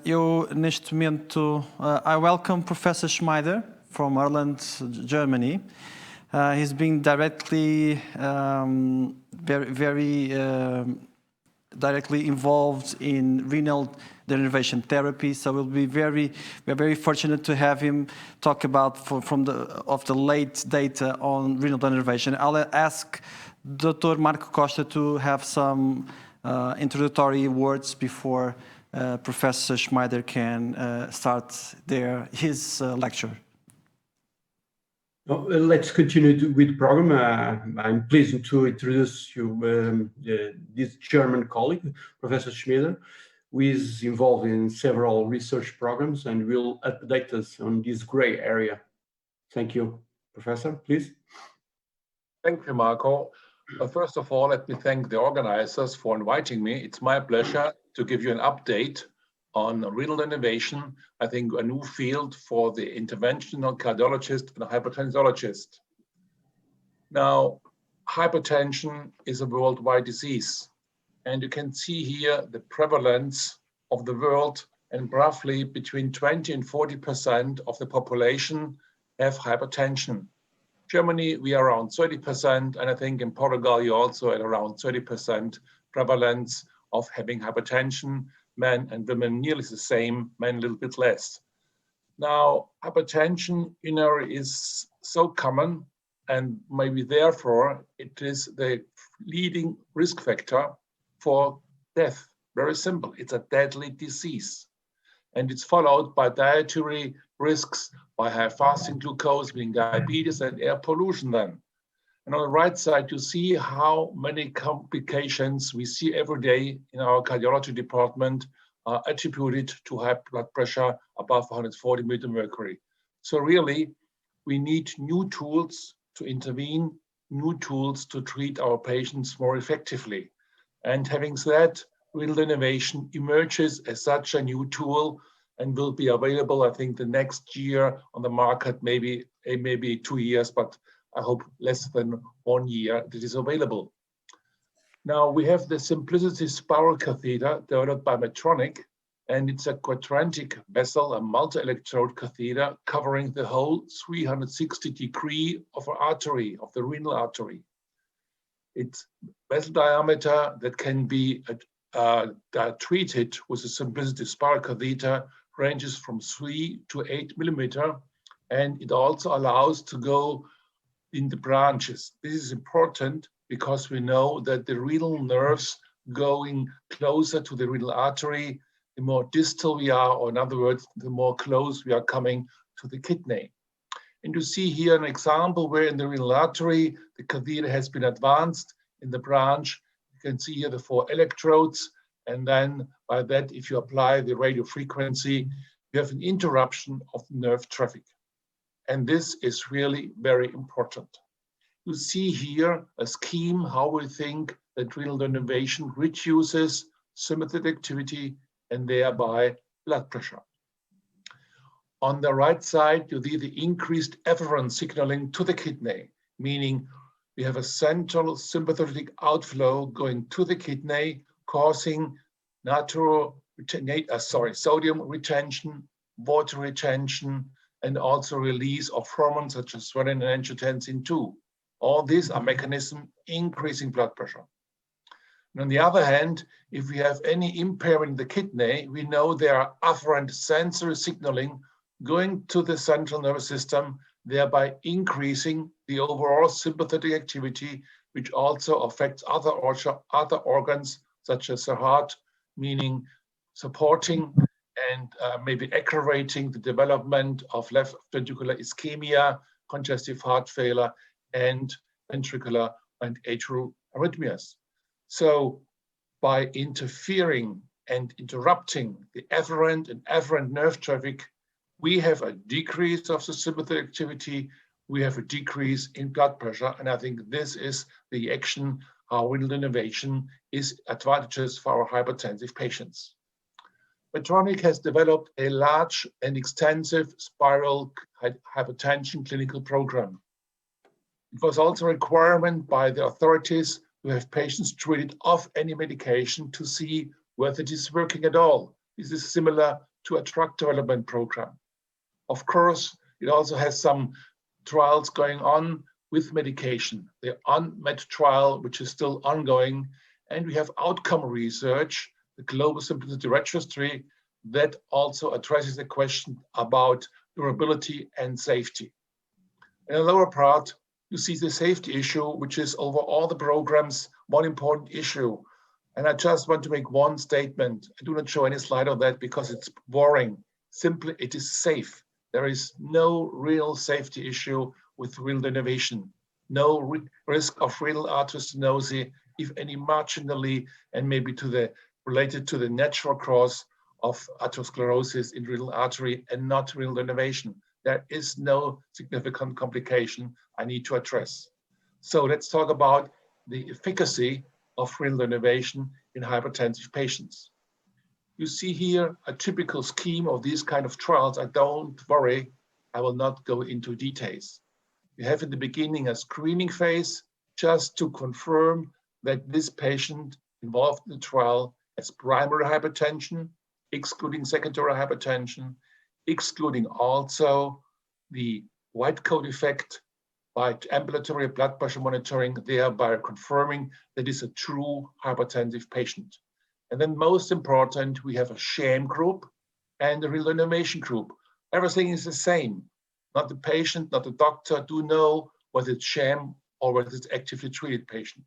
Eu, neste momento, I welcome Professor Schmeider from Ireland, Germany. He's been directly, very directly involved in renal denervation therapy, so we're very fortunate to have him talk about from the late data on renal denervation. I'll ask Dr. Marco Costa to have some introductory words before Professor Schmeider can start his lecture. Let's continue with the program. I'm pleased to introduce you this German colleague, Professor Schmeider, who is involved in several research programs and will update us on this gray area. Thank you, Professor, please. Thank you, Marco. First of all, let me thank the organizers for inviting me. It's my pleasure to give you an update on renal denervation, I think a new field for the interventional cardiologist and hypertensiologist. Now, hypertension is a worldwide disease, and you can see here the prevalence of the world, and roughly between 20 and 40% of the population have hypertension. Germany, we are around 30%, and I think in Portugal, you're also at around 30% prevalence of having hypertension. Men and women nearly the same, men a little bit less. Now, hypertension, is so common, and maybe therefore it is the leading risk factor for death. Very simple, it's a deadly disease. And it's followed by dietary risks, by high fasting glucose, meaning diabetes, and air pollution then. And on the right side, you see how many complications we see every day in our cardiology department are attributed to high blood pressure above 140 mmHg. So really, we need new tools to intervene, new tools to treat our patients more effectively. And having said, renal denervation emerges as such a new tool and will be available, I think, the next year on the market, maybe 2 years, but I hope less than 1 year that is available. Now we have the Simplicity spiral catheter developed by Medtronic, and it's a quadrantic vessel, a multi-electrode catheter covering the whole 360-degree of an artery, of the renal artery. Its vessel diameter that can be treated with a Simplicity spiral catheter ranges from 3 to 8 millimeter, and it also allows to go in the branches. This is important because we know that the renal nerves going closer to the renal artery, the more distal we are, or in other words, the more close we are coming to the kidney. And you see here an example where in the renal artery, the catheter has been advanced in the branch, You can see here the 4 electrodes, and then by that, if you apply the radio frequency, you have an interruption of nerve traffic. And this is really very important. You see here a scheme how we think that renal denervation reduces sympathetic activity and thereby blood pressure. On the right side, you see the increased efferent signaling to the kidney, meaning we have a central sympathetic outflow going to the kidney, causing sodium retention, water retention, and also release of hormones such as renin and angiotensin II. All these are mechanisms increasing blood pressure. And on the other hand, if we have any impairment in the kidney, we know there are afferent sensory signaling going to the central nervous system, thereby increasing the overall sympathetic activity, which also affects other organs, such as the heart, meaning supporting and maybe aggravating the development of left ventricular ischemia, congestive heart failure, and ventricular and atrial arrhythmias. So by interfering and interrupting the afferent and afferent nerve traffic, we have a decrease of the sympathetic activity, we have a decrease in blood pressure, and I think this is the action how renal denervation is advantageous for our hypertensive patients. Medtronic has developed a large and extensive spiral hypertension clinical program. It was also a requirement by the authorities to have patients treated off any medication to see whether it is working at all. This is similar to a drug development program. Of course, it also has some trials going on with medication. The UNMED trial, which is still ongoing, and we have outcome research, the Global Simplicity Registry, that also addresses the question about durability and safety. In the lower part, you see the safety issue, which is over all the programs, one important issue. And I just want to make one statement. I do not show any slide of that because it's boring. Simply, it is safe. There is no real safety issue with renal denervation. No risk of renal arteriosclerosis, if any marginally, and maybe related to the natural cause of atherosclerosis in renal artery and not renal denervation. There is no significant complication I need to address. So let's talk about the efficacy of renal denervation in hypertensive patients. You see here a typical scheme of these kind of trials. Don't worry, I will not go into details. You have in the beginning a screening phase just to confirm that this patient involved in the trial has primary hypertension, excluding secondary hypertension, excluding also the white coat effect by ambulatory blood pressure monitoring, thereby confirming that it's a true hypertensive patient. And then most important, we have a sham group and a renal denervation group. Everything is the same. Not the patient, not the doctor do know whether it's sham or whether it's actively treated patient.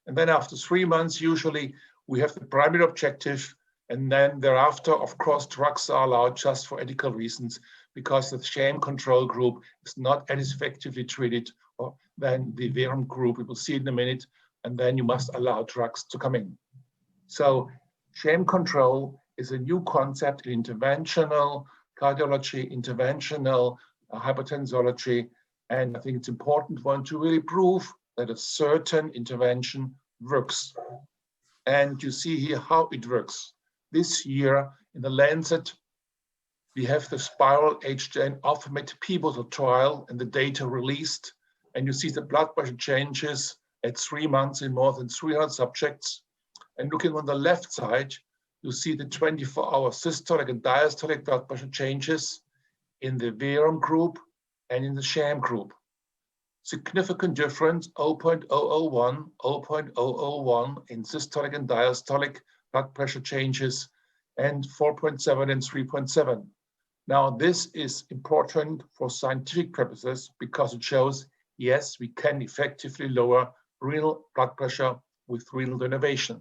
And then after 3 months, usually we have the primary objective, and then thereafter, of course, drugs are allowed just for ethical reasons because the sham control group is not as effectively treated than the verum group. We will see it in a minute, and then you must allow drugs to come in. So sham control is a new concept in interventional cardiology, interventional hypertensiology, and I think it's important one to really prove that a certain intervention works. And you see here how it works. This year in the Lancet, we have the spiral HDN AFFIRMATE pivotal trial and the data released, and you see the blood pressure changes at 3 months in more than 300 subjects. And looking on the left side, you see the 24-hour systolic and diastolic blood pressure changes in the verum group and in the sham group. Significant difference, 0.001, 0.001 in systolic and diastolic blood pressure changes, and 4.7 and 3.7. Now, this is important for scientific purposes because it shows, yes, we can effectively lower renal blood pressure with renal denervation.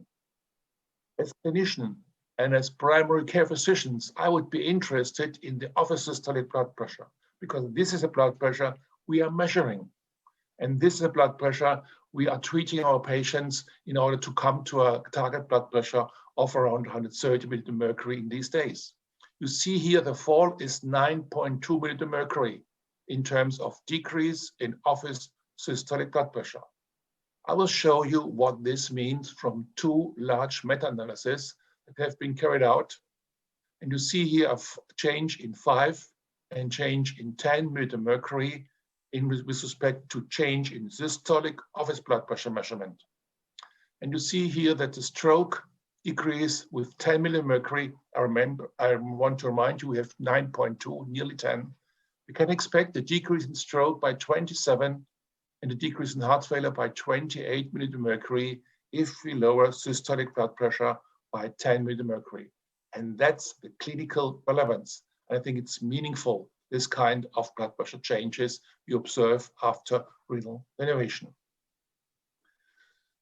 As a clinician and as primary care physicians, I would be interested in the office systolic blood pressure because this is a blood pressure we are measuring. And this is a blood pressure we are treating our patients in order to come to a target blood pressure of around 130 millimeter mercury in these days. You see here the fall is 9.2 millimeter mercury in terms of decrease in office systolic blood pressure. I will show you what this means from two large meta-analyses that have been carried out. And you see here a change in 5 and change in 10 millimeter mercury with respect to change in systolic office blood pressure measurement. And you see here that the stroke decrease with 10 millimeter mercury. I want to remind you, we have 9.2, nearly 10. We can expect a decrease in stroke by 27 and a decrease in heart failure by 28 millimeter mercury if we lower systolic blood pressure by 10 millimeter mercury. And that's the clinical relevance. I think it's meaningful, this kind of blood pressure changes you observe after renal denervation.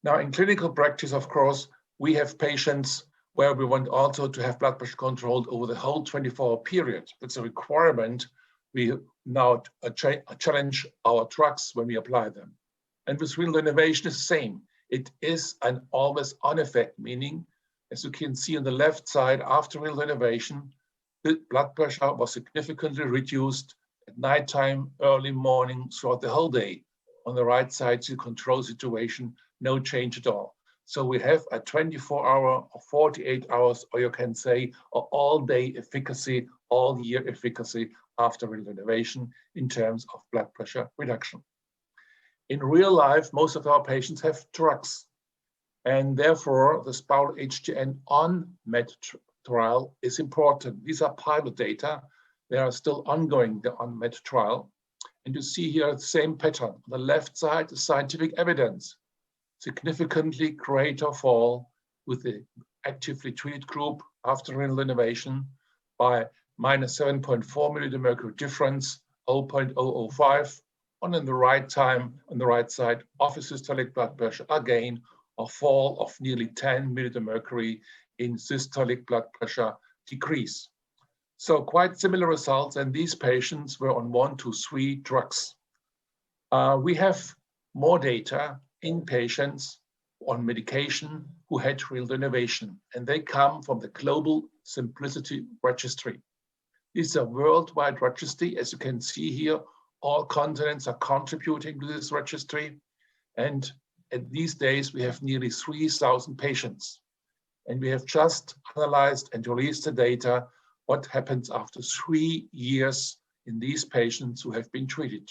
Now, in clinical practice, of course, we have patients where we want also to have blood pressure controlled over the whole 24-hour period. That's a requirement. We now challenge our drugs when we apply them. And with renal denervation, it's the same. It is an always-on effect, meaning, as you can see on the left side, after renal denervation, the blood pressure was significantly reduced at nighttime, early morning, throughout the whole day. On the right side, the control situation, no change at all. So we have a 24-hour or 48 hours, or you can say, all-day efficacy, all-year efficacy after renal denervation in terms of blood pressure reduction. In real life, most of our patients have drugs, and therefore the SPOUT-HTN on-med trial is important. These are pilot data. They are still ongoing, the on-med trial. And you see here the same pattern. On the left side, the scientific evidence. Significantly greater fall with the actively treated group after renal denervation by minus 7.4 milliliter mercury difference, 0.005. And on the right side, office systolic blood pressure, again, a fall of nearly 10 milliliter mercury in systolic blood pressure decrease. So quite similar results, and these patients were on 1 to 3 drugs. We have more data in patients on medication who had renal denervation, and they come from the Global Simplicity Registry. It's a worldwide registry. As you can see here, all continents are contributing to this registry. And at these days, we have nearly 3,000 patients. And we have just analyzed and released the data, what happens after 3 years in these patients who have been treated.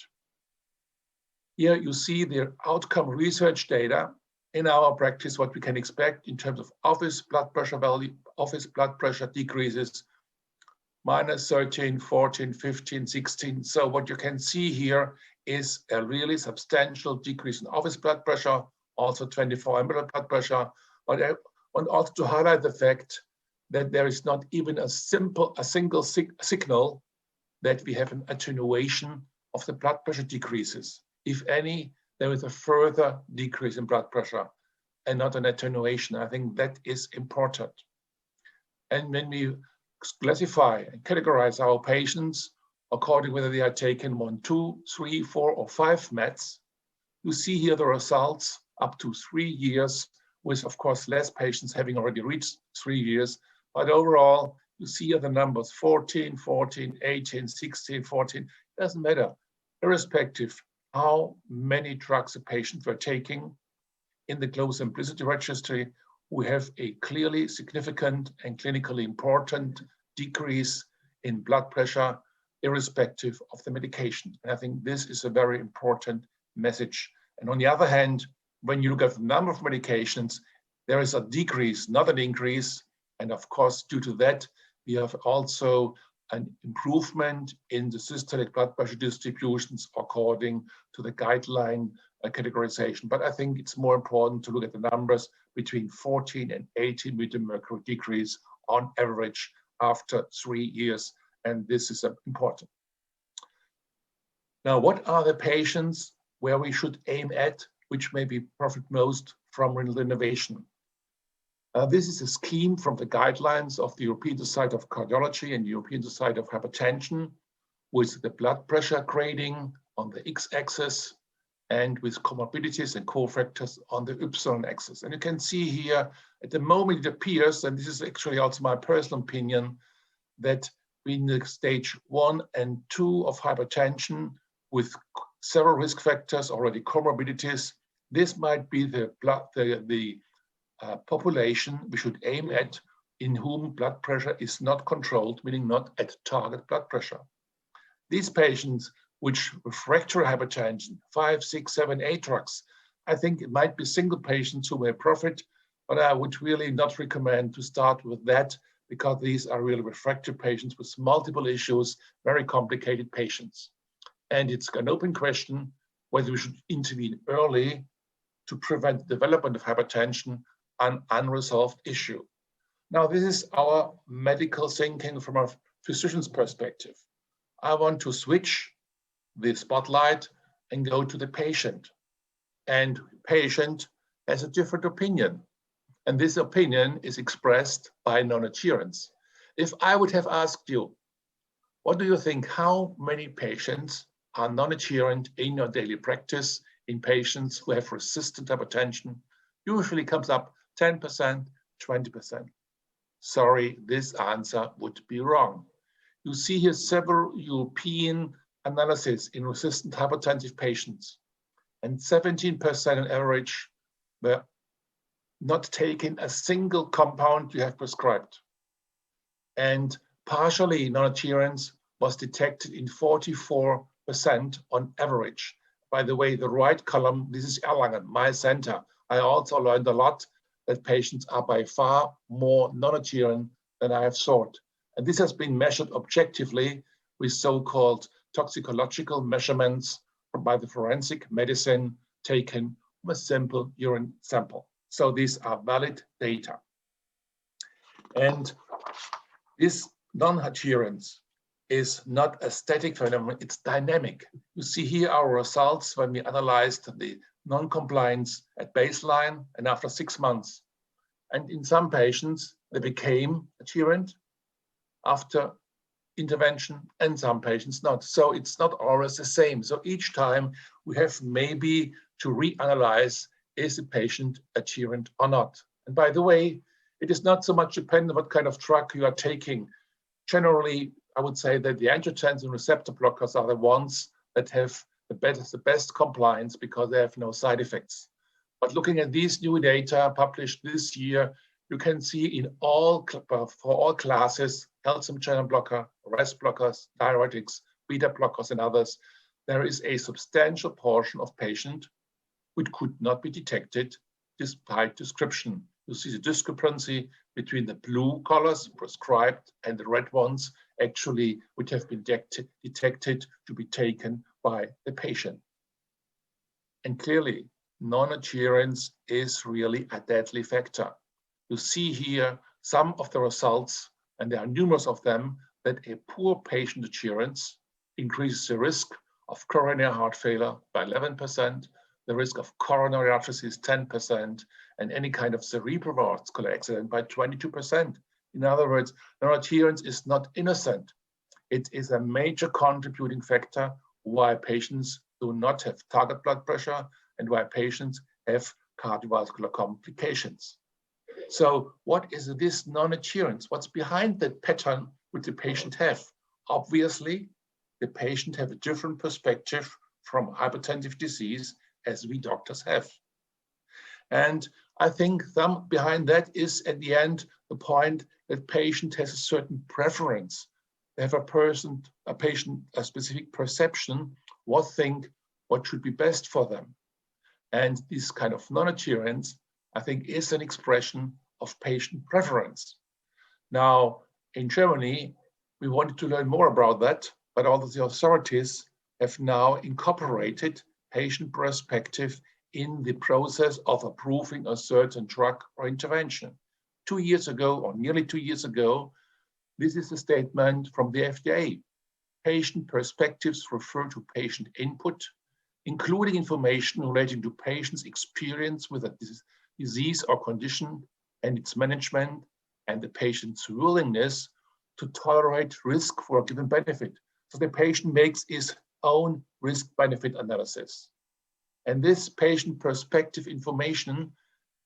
Here you see the outcome research data in our practice, what we can expect in terms of office blood pressure value, office blood pressure decreases, minus 13, 14, 15, 16. So what you can see here is a really substantial decrease in office blood pressure, also 24-hour blood pressure. But I want also to highlight the fact that there is not even a single signal that we have an attenuation of the blood pressure decreases. If any, there is a further decrease in blood pressure and not an attenuation. I think that is important. And when we classify and categorize our patients according whether they are taken 1, 2, 3, 4, or 5 meds, you see here the results up to 3 years, with of course less patients having already reached 3 years. But overall, you see here the numbers 14, 14, 18, 16, 14, doesn't matter, irrespective how many drugs the patients were taking. In the Global Simplicity Registry, we have a clearly significant and clinically important decrease in blood pressure, irrespective of the medication. And I think this is a very important message. And on the other hand, when you look at the number of medications, there is a decrease, not an increase. And of course, due to that, we have also an improvement in the systolic blood pressure distributions according to the guideline categorization. But I think it's more important to look at the numbers between 14 and 18 milliliter mercury decrease on average after 3 years. And this is important. Now, what are the patients where we should aim at, which may be profit most from renal denervation? This is a scheme from the guidelines of the European Society of Cardiology and European Society of Hypertension, with the blood pressure grading on the x-axis and with comorbidities and cofactors on the Y axis. And you can see here, at the moment it appears, and this is actually also my personal opinion, that in the stage 1 and 2 of hypertension with several risk factors, already comorbidities, this might be the population we should aim at in whom blood pressure is not controlled, meaning not at target blood pressure. These patients which refractory hypertension, 5, 6, 7, 8 drugs, I think it might be single patients who may profit, but I would really not recommend to start with that because these are really refractory patients with multiple issues, very complicated patients. And it's an open question whether we should intervene early to prevent the development of hypertension, an unresolved issue. Now, this is our medical thinking from a physician's perspective. I want to switch the spotlight and go to the patient. And patient has a different opinion. And this opinion is expressed by non-adherence. If I would have asked you, what do you think, how many patients are non-adherent in your daily practice in patients who have resistant hypertension? Usually comes up 10%, 20%. Sorry, this answer would be wrong. You see here several European analyses in resistant hypertensive patients, and 17% on average were not taking a single compound you have prescribed. And partially non-adherence was detected in 44% on average. By the way, the right column, this is Erlangen, my center. I also learned a lot that patients are by far more non-adherent than I have thought. And this has been measured objectively with so-called toxicological measurements by the forensic medicine taken from a simple urine sample. So these are valid data. And this non-adherence is not a static phenomenon, it's dynamic. You see here our results when we analyzed the non-compliance at baseline and after 6 months. And in some patients, they became adherent after intervention, and some patients not. So it's not always the same. So each time we have maybe to reanalyze, is the patient adherent or not? And by the way, it is not so much dependent on what kind of drug you are taking. Generally, I would say that the angiotensin receptor blockers are the ones that have the best compliance because they have no side effects. But looking at these new data published this year, you can see in all, for all classes, calcium channel blocker, RAS blockers, diuretics, beta blockers, and others, there is a substantial portion of patients which could not be detected despite description. You see the discrepancy between the blue colors prescribed and the red ones actually which have been detected to be taken by the patient. And clearly, non-adherence is really a deadly factor. You see here some of the results, and there are numerous of them, that a poor patient adherence increases the risk of coronary heart failure by 11%, the risk of coronary artery disease 10%, and any kind of cerebrovascular accident by 22%. In other words, non-adherence is not innocent. It is a major contributing factor why patients do not have target blood pressure and why patients have cardiovascular complications. So what is this non-adherence? What's behind that pattern which the patient have? Obviously, the patient have a different perspective from hypertensive disease as we doctors have. And I think some behind that is at the end the point that patient has a certain preference. They have a specific perception, what should be best for them. And this kind of non-adherence, I think, is an expression of patient preference. Now, in Germany, we wanted to learn more about that, but all the authorities have now incorporated patient perspective in the process of approving a certain drug or intervention. 2 years ago, or nearly 2 years ago, this is a statement from the FDA. Patient perspectives refer to patient input, including information relating to patients' experience with a disease or condition and its management, and the patient's willingness to tolerate risk for a given benefit. So the patient makes his own risk-benefit analysis. And this patient perspective information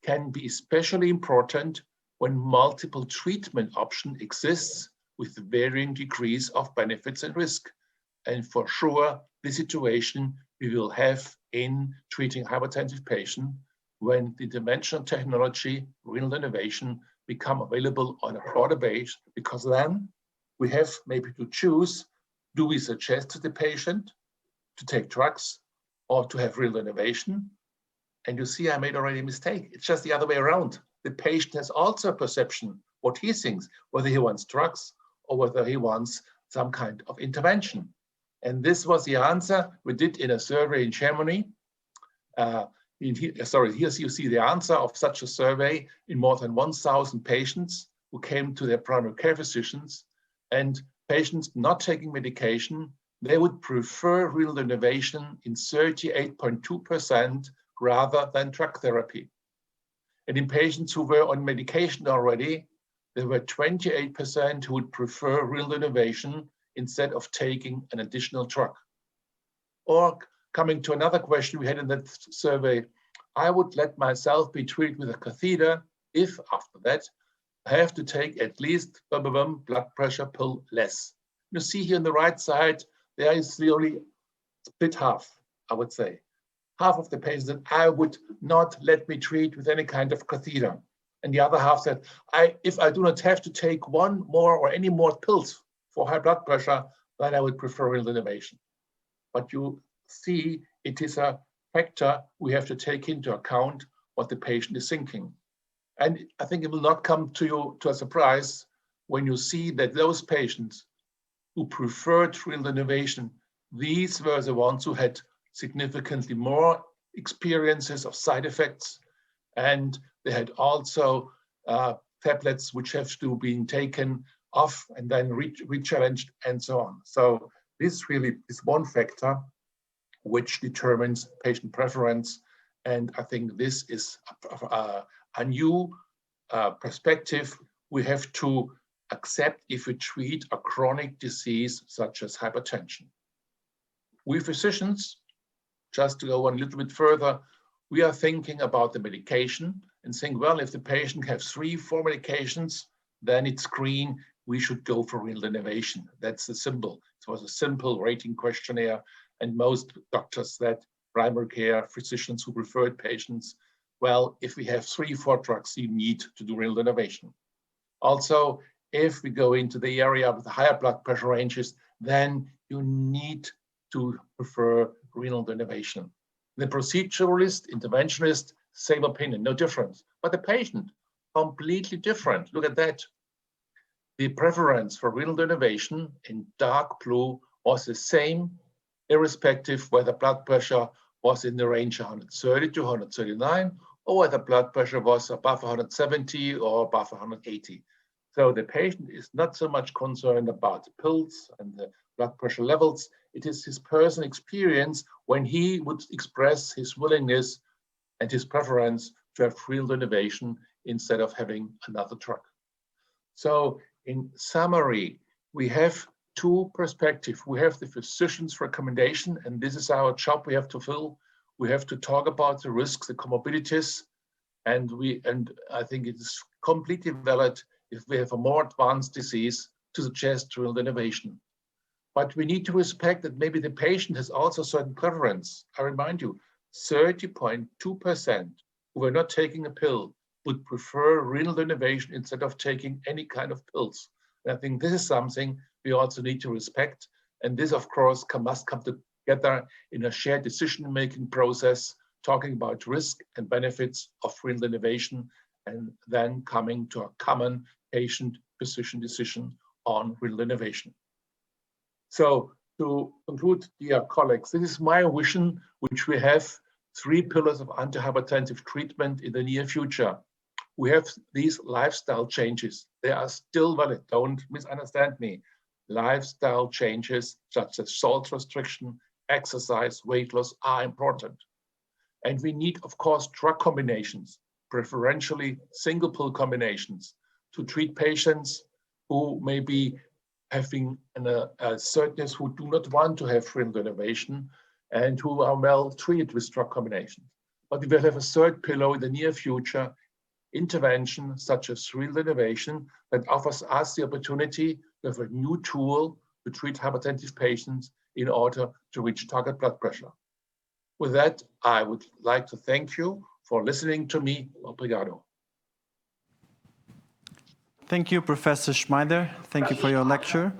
can be especially important when multiple treatment option exists with varying degrees of benefits and risk. And for sure, the situation we will have in treating hypertensive patients when the interventional technology, renal innovation, become available on a broader base, because then we have maybe to choose, do we suggest to the patient to take drugs or to have renal innovation? And you see, I made already a mistake. It's just the other way around. The patient has also a perception what he thinks, whether he wants drugs or whether he wants some kind of intervention. And this was the answer we did in a survey in Germany. Here you see the answer of such a survey in more than 1,000 patients who came to their primary care physicians. And patients not taking medication, they would prefer renal innovation in 38.2% rather than drug therapy. And in patients who were on medication already, there were 28% who would prefer renal innovation instead of taking an additional drug. Or coming to another question we had in that survey, I would let myself be treated with a catheter if after that I have to take at least blood pressure pill less. You see here on the right side, there is really split half, I would say. Half of the patients that I would not let me treat with any kind of catheter. And the other half said, if I do not have to take one more or any more pills for high blood pressure, then I would prefer renal innovation. But you see, it is a factor we have to take into account what the patient is thinking. And I think it will not come to you to a surprise when you see that those patients who preferred renal innovation, these were the ones who had significantly more experiences of side effects, and they had also tablets which have to be taken off and then re-challenged and so on. So this really is one factor which determines patient preference. And I think this is a new perspective we have to accept if we treat a chronic disease such as hypertension. We physicians, just to go on a little bit further, we are thinking about the medication and think, well, if the patient has 3-4 medications, then it's green, we should go for renal innovation. That's the symbol. It was a simple rating questionnaire, and most doctors said, primary care physicians who referred patients, well, if we have 3-4 drugs, you need to do renal innovation. Also, if we go into the area with the higher blood pressure ranges, then you need to prefer renal innovation. The proceduralist, interventionist, same opinion, no difference. But the patient, completely different. Look at that. The preference for renal innovation in dark blue was the same, irrespective whether blood pressure was in the range 130 to 139, or whether blood pressure was above 170 or above 180. So the patient is not so much concerned about the pills and the blood pressure levels. It is his personal experience when he would express his willingness and his preference to have renal innovation instead of having another drug. So in summary, we have two perspectives. We have the physician's recommendation, and this is our job we have to fill. We have to talk about the risks, the comorbidities, and I think it is completely valid if we have a more advanced disease to suggest renal innovation. But we need to respect that maybe the patient has also certain preference. I remind you, 30.2% who were not taking a pill would prefer renal innovation instead of taking any kind of pills. And I think this is something we also need to respect. And this, of course, must come together in a shared decision-making process, talking about risk and benefits of renal innovation, and then coming to a common patient-physician decision on renal innovation. So to conclude, dear colleagues, this is my vision, which we have 3 pillars of antihypertensive treatment in the near future. We have these lifestyle changes. They are still valid. Don't misunderstand me. Lifestyle changes such as salt restriction, exercise, weight loss are important. And we need, of course, drug combinations, preferentially single pill combinations, to treat patients who may be having a certainty who do not want to have renal innovation. and who are well treated with drug combinations. But we will have a third pillar in the near future, intervention such as real innovation that offers us the opportunity to have a new tool to treat hypertensive patients in order to reach target blood pressure. With that, I would like to thank you for listening to me. Obrigado. Thank you, Professor Schmeider. Thank you for your lecture.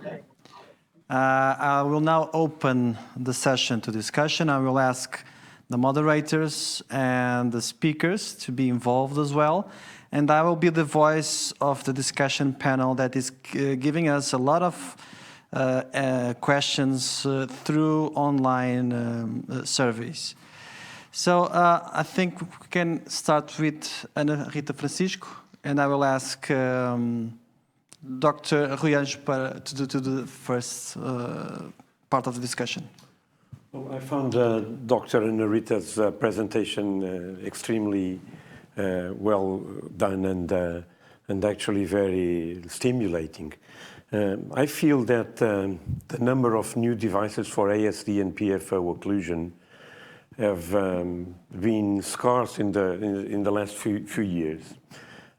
I will now open the session to discussion. I will ask the moderators and the speakers to be involved as well. And I will be the voice of the discussion panel that is giving us a lot of questions through online surveys. So I think we can start with Ana Rita Francisco, and I will ask Dr. Rui Anjo to do the first part of the discussion. Well, I found Dr. Ana Rita's presentation extremely well done and actually very stimulating. I feel that the number of new devices for ASD and PFO occlusion have been scarce in the last few years,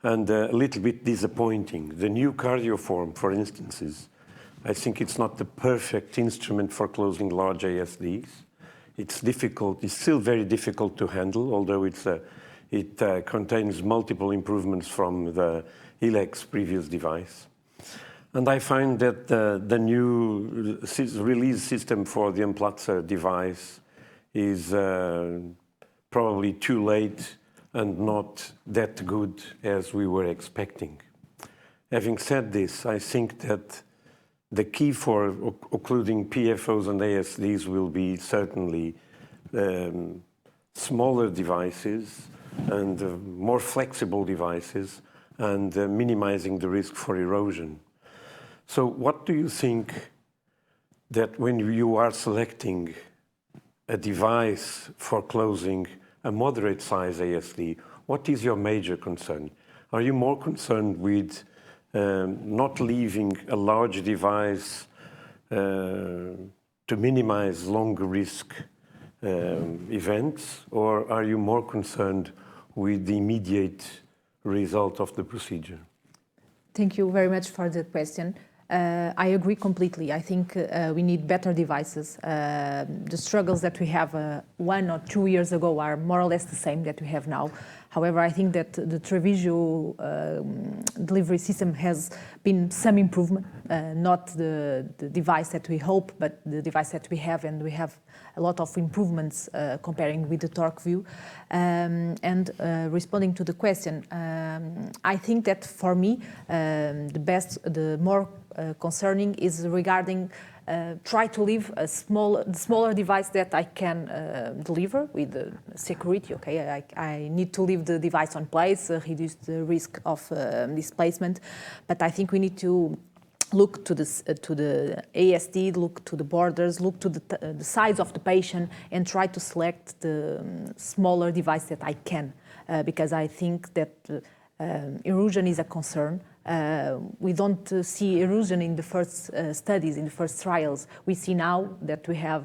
and a little bit disappointing. The new cardioform, for instance, I think it's not the perfect instrument for closing large ASDs. It's difficult. It's still very difficult to handle, although it contains multiple improvements from the ILEX previous device. And I find that the new release system for the Emplaza device is probably too late and not that good as we were expecting. Having said this, I think that the key for occluding PFOs and ASDs will be certainly smaller devices and more flexible devices and minimizing the risk for erosion. So what do you think that when you are selecting a device for closing a moderate size ASD, what is your major concern? Are you more concerned with not leaving a large device to minimize long risk events, or are you more concerned with the immediate result of the procedure? Thank you very much for the question. I agree completely. I think we need better devices. The struggles that we have 1 or 2 years ago are more or less the same that we have now. However, I think that the Treviso delivery system has been some improvement, not the device that we hope, but the device that we have, and we have a lot of improvements comparing with the TorqueView. Responding to the question, I think that for me, the more concerning is regarding try to leave a smaller device that I can deliver with security. Okay, I need to leave the device on place, reduce the risk of displacement. But I think we need to look to the ASD, look to the borders, look to the size of the patient, and try to select the smaller device that I can, because I think that erosion is a concern. We don't see erosion in the first studies, in the first trials. We see now that we have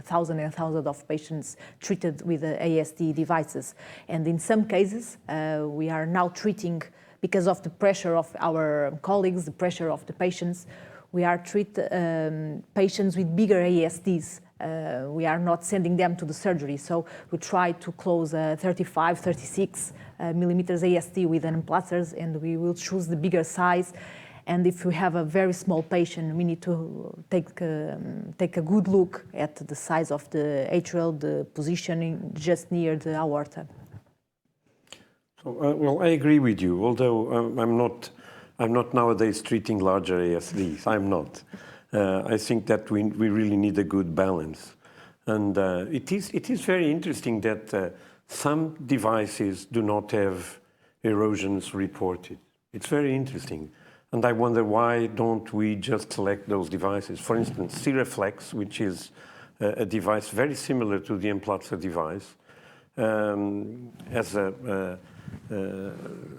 thousands and thousands of patients treated with ASD devices. And in some cases, we are now treating, because of the pressure of our colleagues, the pressure of the patients, we are treating patients with bigger ASDs. We are not sending them to the surgery. So we try to close 35, 36 millimeters ASD with implanters, and we will choose the bigger size. And if we have a very small patient, we need to take a good look at the size of the atrial, the positioning just near the aorta. So, well, I agree with you, although I'm not nowadays treating larger ASDs. I'm not. I think that we really need a good balance. And it is very interesting that some devices do not have erosions reported. It's very interesting. And I wonder, why don't we just select those devices? For instance, Siraflex, which is a device very similar to the Emplaza device, has a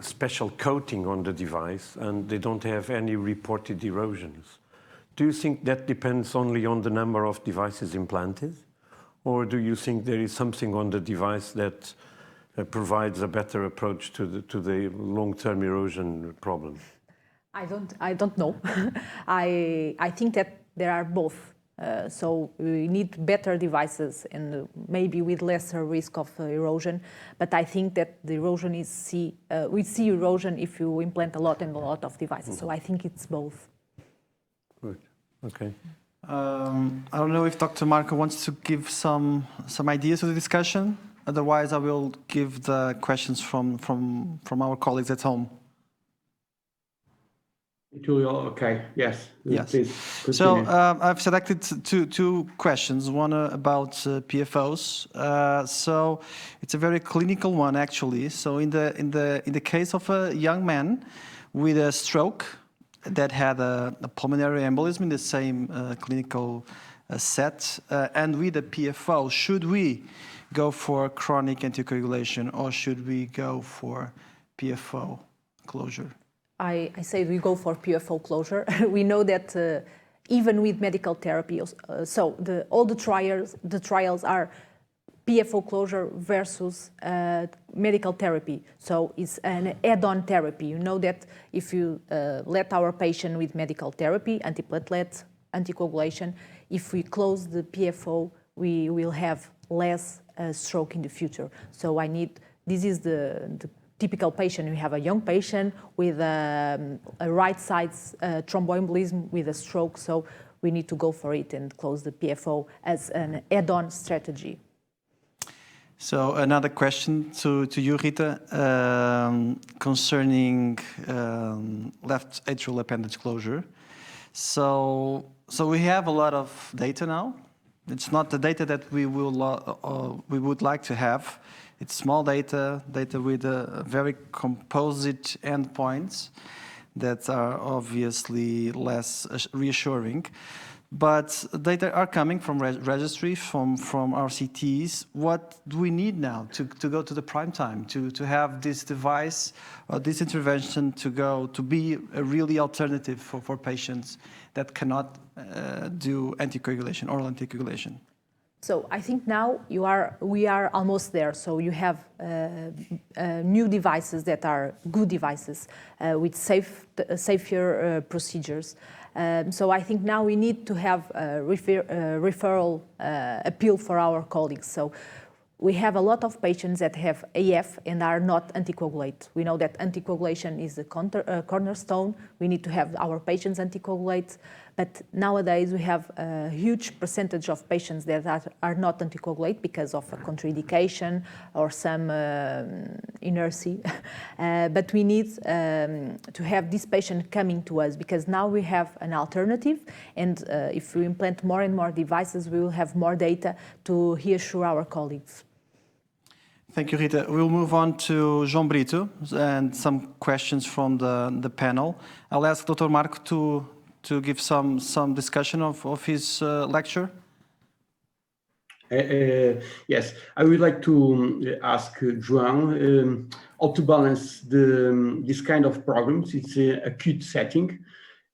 special coating on the device, and they don't have any reported erosions. Do you think that depends only on the number of devices implanted? or do you think there is something on the device that provides a better approach to the long-term erosion problem? I don't know. I think that there are both. So we need better devices and maybe with lesser risk of erosion. But I think that the erosion is we see erosion if you implant a lot of devices. So I think it's both. Good. Okay. I don't know if Dr. Marco wants to give some ideas to the discussion. Otherwise, I will give the questions from our colleagues at home. Julio, okay, yes. Yes. Please So continue. I've selected two questions. One about PFOs. So it's a very clinical one, actually. So in the case of a young man with a stroke that had a pulmonary embolism in the same clinical set, and with a PFO, should we go for chronic anticoagulation or should we go for PFO closure? I say we go for PFO closure. We know that even with medical therapy, so all the trials are PFO closure versus medical therapy. So it's an add-on therapy. You know that if you let our patient with medical therapy, antiplatelet, anticoagulation, if we close the PFO, we will have less stroke in the future. So this is the typical patient. We have a young patient with a right side thromboembolism with a stroke, so we need to go for it and close the PFO as an add-on strategy. So another question to you, Rita, concerning left atrial appendage closure. So we have a lot of data now. It's not the data that we would like to have. It's small data with very composite endpoints that are obviously less reassuring. But data are coming from registry, from RCTs. What do we need now to go to the prime time, to have this device or this intervention to be a really alternative for patients that cannot do anticoagulation, oral anticoagulation? So I think now we are almost there. So you have new devices that are good devices with safer procedures. So I think now we need to have a referral appeal for our colleagues. So we have a lot of patients that have AF and are not anticoagulate. We know that anticoagulation is a cornerstone. We need to have our patients anticoagulate. But nowadays we have a huge percentage of patients that are not anticoagulate because of a contraindication or some inertia. But we need to have this patient coming to us because now we have an alternative. And if we implant more and more devices, we will have more data to reassure our colleagues. Thank you, Rita. We'll move on to João Brito and some questions from the panel. I'll ask Dr. Marco to give some discussion of his lecture. Yes, I would like to ask João how to balance this kind of programs. It's an acute setting,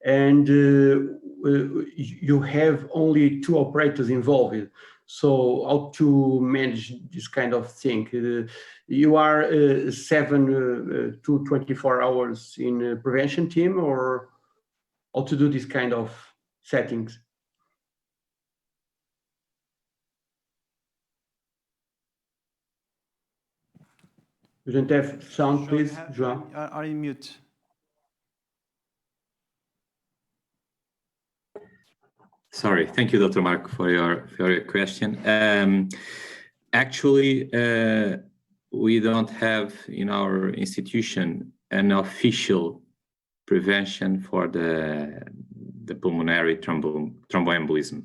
and you have only 2 operators involved. So how to manage this kind of thing? You are 7 to 24 hours in a prevention team, or how to do this kind of settings? You don't have sound, please, João? Are you mute? Sorry, thank you, Dr. Marco, for your question. Actually, we don't have in our institution an official prevention for the pulmonary thromboembolism.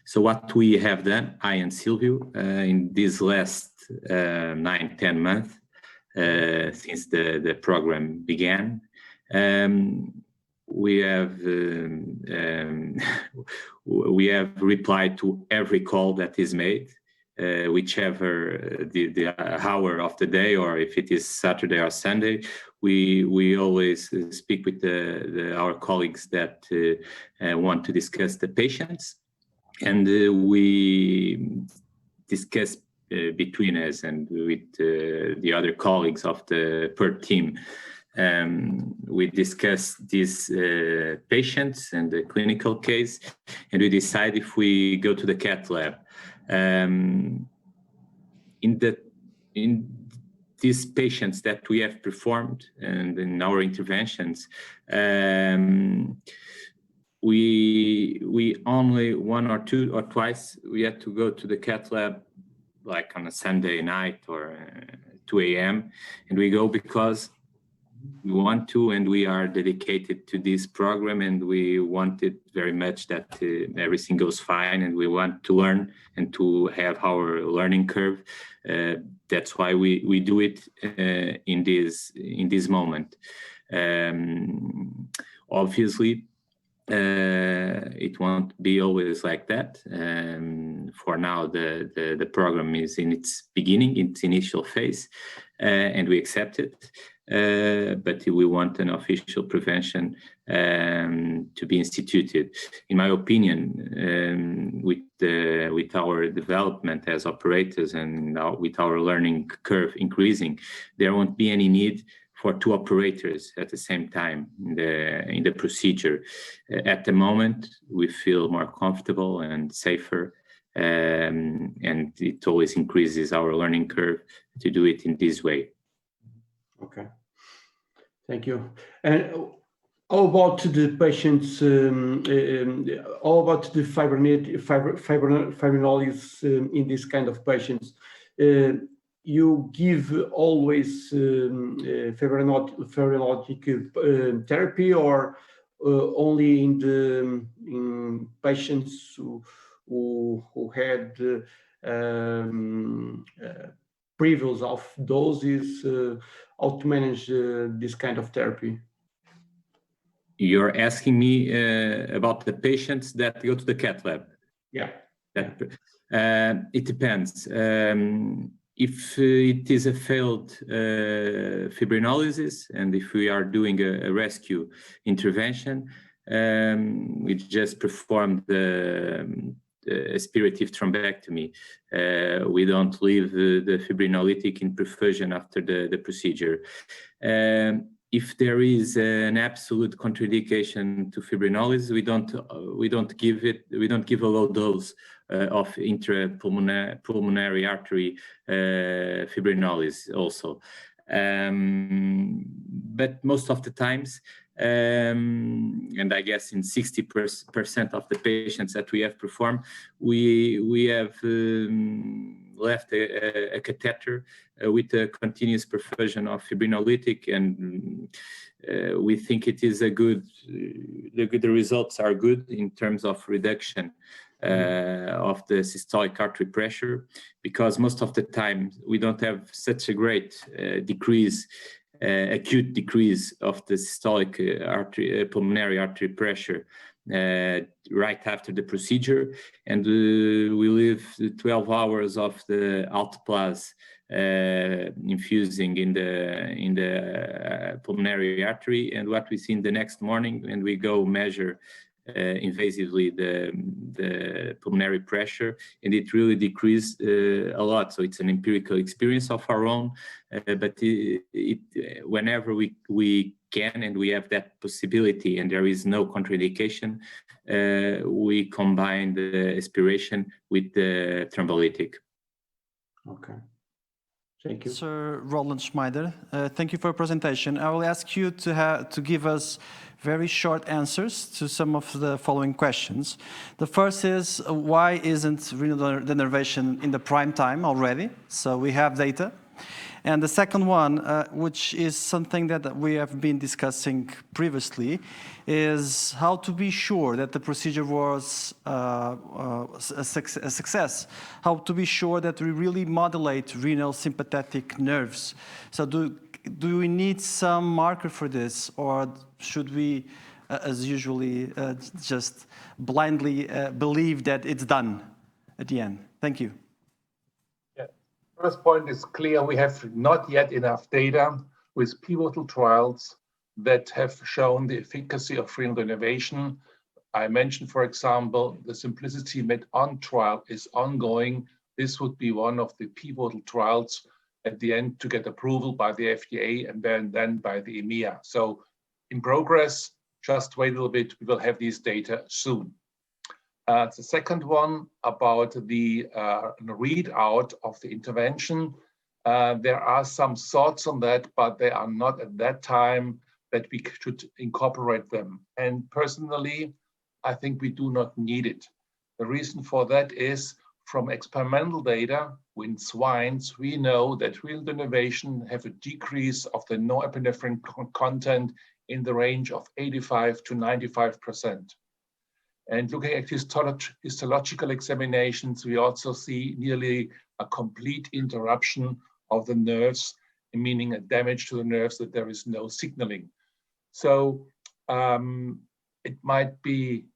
So what we have done, I and Silvio, in these last 9-10 months, since the program began, we have replied to every call that is made, whichever the hour of the day, or if it is Saturday or Sunday. We always speak with our colleagues that want to discuss the patients, and discussed between us and with the other colleagues of the PERT team. We discussed these patients and the clinical case, and we decide if we go to the cath lab. In these patients that we have performed and in our interventions, we only one or two or twice we had to go to the cath lab, like on a Sunday night or 2 a.m. and we go because we want to, and we are dedicated to this program, and we want it very much that everything goes fine, and we want to learn and to have our learning curve. That's why we do it in this moment. Obviously, it won't be always like that. For now, the program is in its beginning, its initial phase, and we accept it. But we want an official prevention to be instituted. In my opinion, with our development as operators and with our learning curve increasing, there won't be any need for 2 operators at the same time in the procedure. At the moment, we feel more comfortable and safer, and it always increases our learning curve to do it in this way. Okay, thank you. And how about the patients? How about the fibrinolysis in this kind of patients? You give always fibrinolytic therapy, or only in patients who had previous of doses, how to manage this kind of therapy? You're asking me about the patients that go to the cath lab? Yeah. It depends. If it is a failed fibrinolysis, and if we are doing a rescue intervention, we just perform the aspirative thrombectomy. We don't leave the fibrinolytic in perfusion after the procedure. If there is an absolute contraindication to fibrinolysis, we don't give it. We don't give a low dose of intrapulmonary artery fibrinolysis also. But most of the times, and I guess in 60% of the patients that we have performed, we have left a catheter with a continuous perfusion of fibrinolytic, and we think it is the results are good in terms of reduction of the systolic artery pressure, because most of the time we don't have such a great acute decrease of the systolic pulmonary artery pressure right after the procedure, and we leave 12 hours of the alteplase infusing in the pulmonary artery, and what we see in the next morning, and we go measure invasively the pulmonary pressure, and it really decreased a lot. So it's an empirical experience of our own, but whenever we can and we have that possibility and there is no contraindication, we combine the aspiration with the thrombolytic. Okay. Thank you. Sir Roland Schmeider, thank you for your presentation. I will ask you to give us very short answers to some of the following questions. The first is, why isn't renal denervation in the prime time already? So we have data. And the second one, which is something that we have been discussing previously, is how to be sure that the procedure was a success. How to be sure that we really modulate renal sympathetic nerves. So do we need some marker for this, or should we, as usually, just blindly believe that it's done at the end? Thank you. First point is clear. We have not yet enough data with pivotal trials that have shown the efficacy of renal denervation. I mentioned, for example, the Simplicity Med-On trial is ongoing this would be one of the pivotal trials at the end to get approval by the FDA and then by the EMEA. So in progress, just wait a little bit, we will have these data soon. The second one about the readout of the intervention, there are some thoughts on that, but they are not at that time that we should incorporate them. And personally, I think we do not need it. The reason for that is from experimental data in swines, we know that renal denervation have a decrease of the norepinephrine content in the range of 85 to 95%. And looking at histological examinations, we also see nearly a complete interruption of the nerves, meaning a damage to the nerves that there is no signaling. So it might be,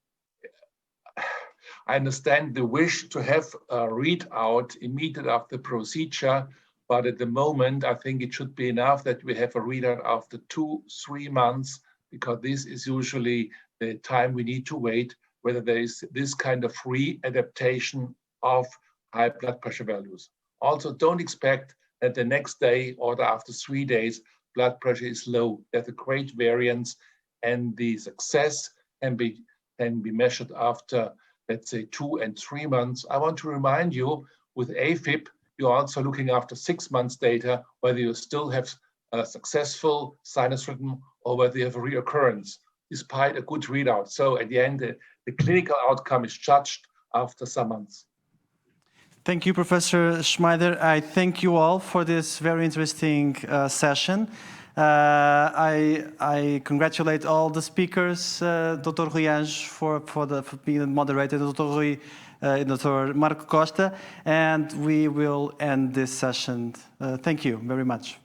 I understand the wish to have a readout immediately after the procedure, but at the moment, I think it should be enough that we have a readout after 2-3 months, because this is usually the time we need to wait, whether there is this kind of readaptation of high blood pressure values. Also, don't expect that the next day or after 3 days, blood pressure is low. There's a great variance, and the success can be measured after, let's say, 2 and 3 months. I want to remind you, with AFib, you're also looking after 6 months data, whether you still have a successful sinus rhythm or whether you have a reoccurrence, despite a good readout. So at the end, the clinical outcome is judged after some months. Thank you, Professor Schmeider. I thank you all for this very interesting session. I congratulate all the speakers, Dr. Rui Anjos for being the moderator, Dr. Marco Costa, and we will end this session. Thank you very much.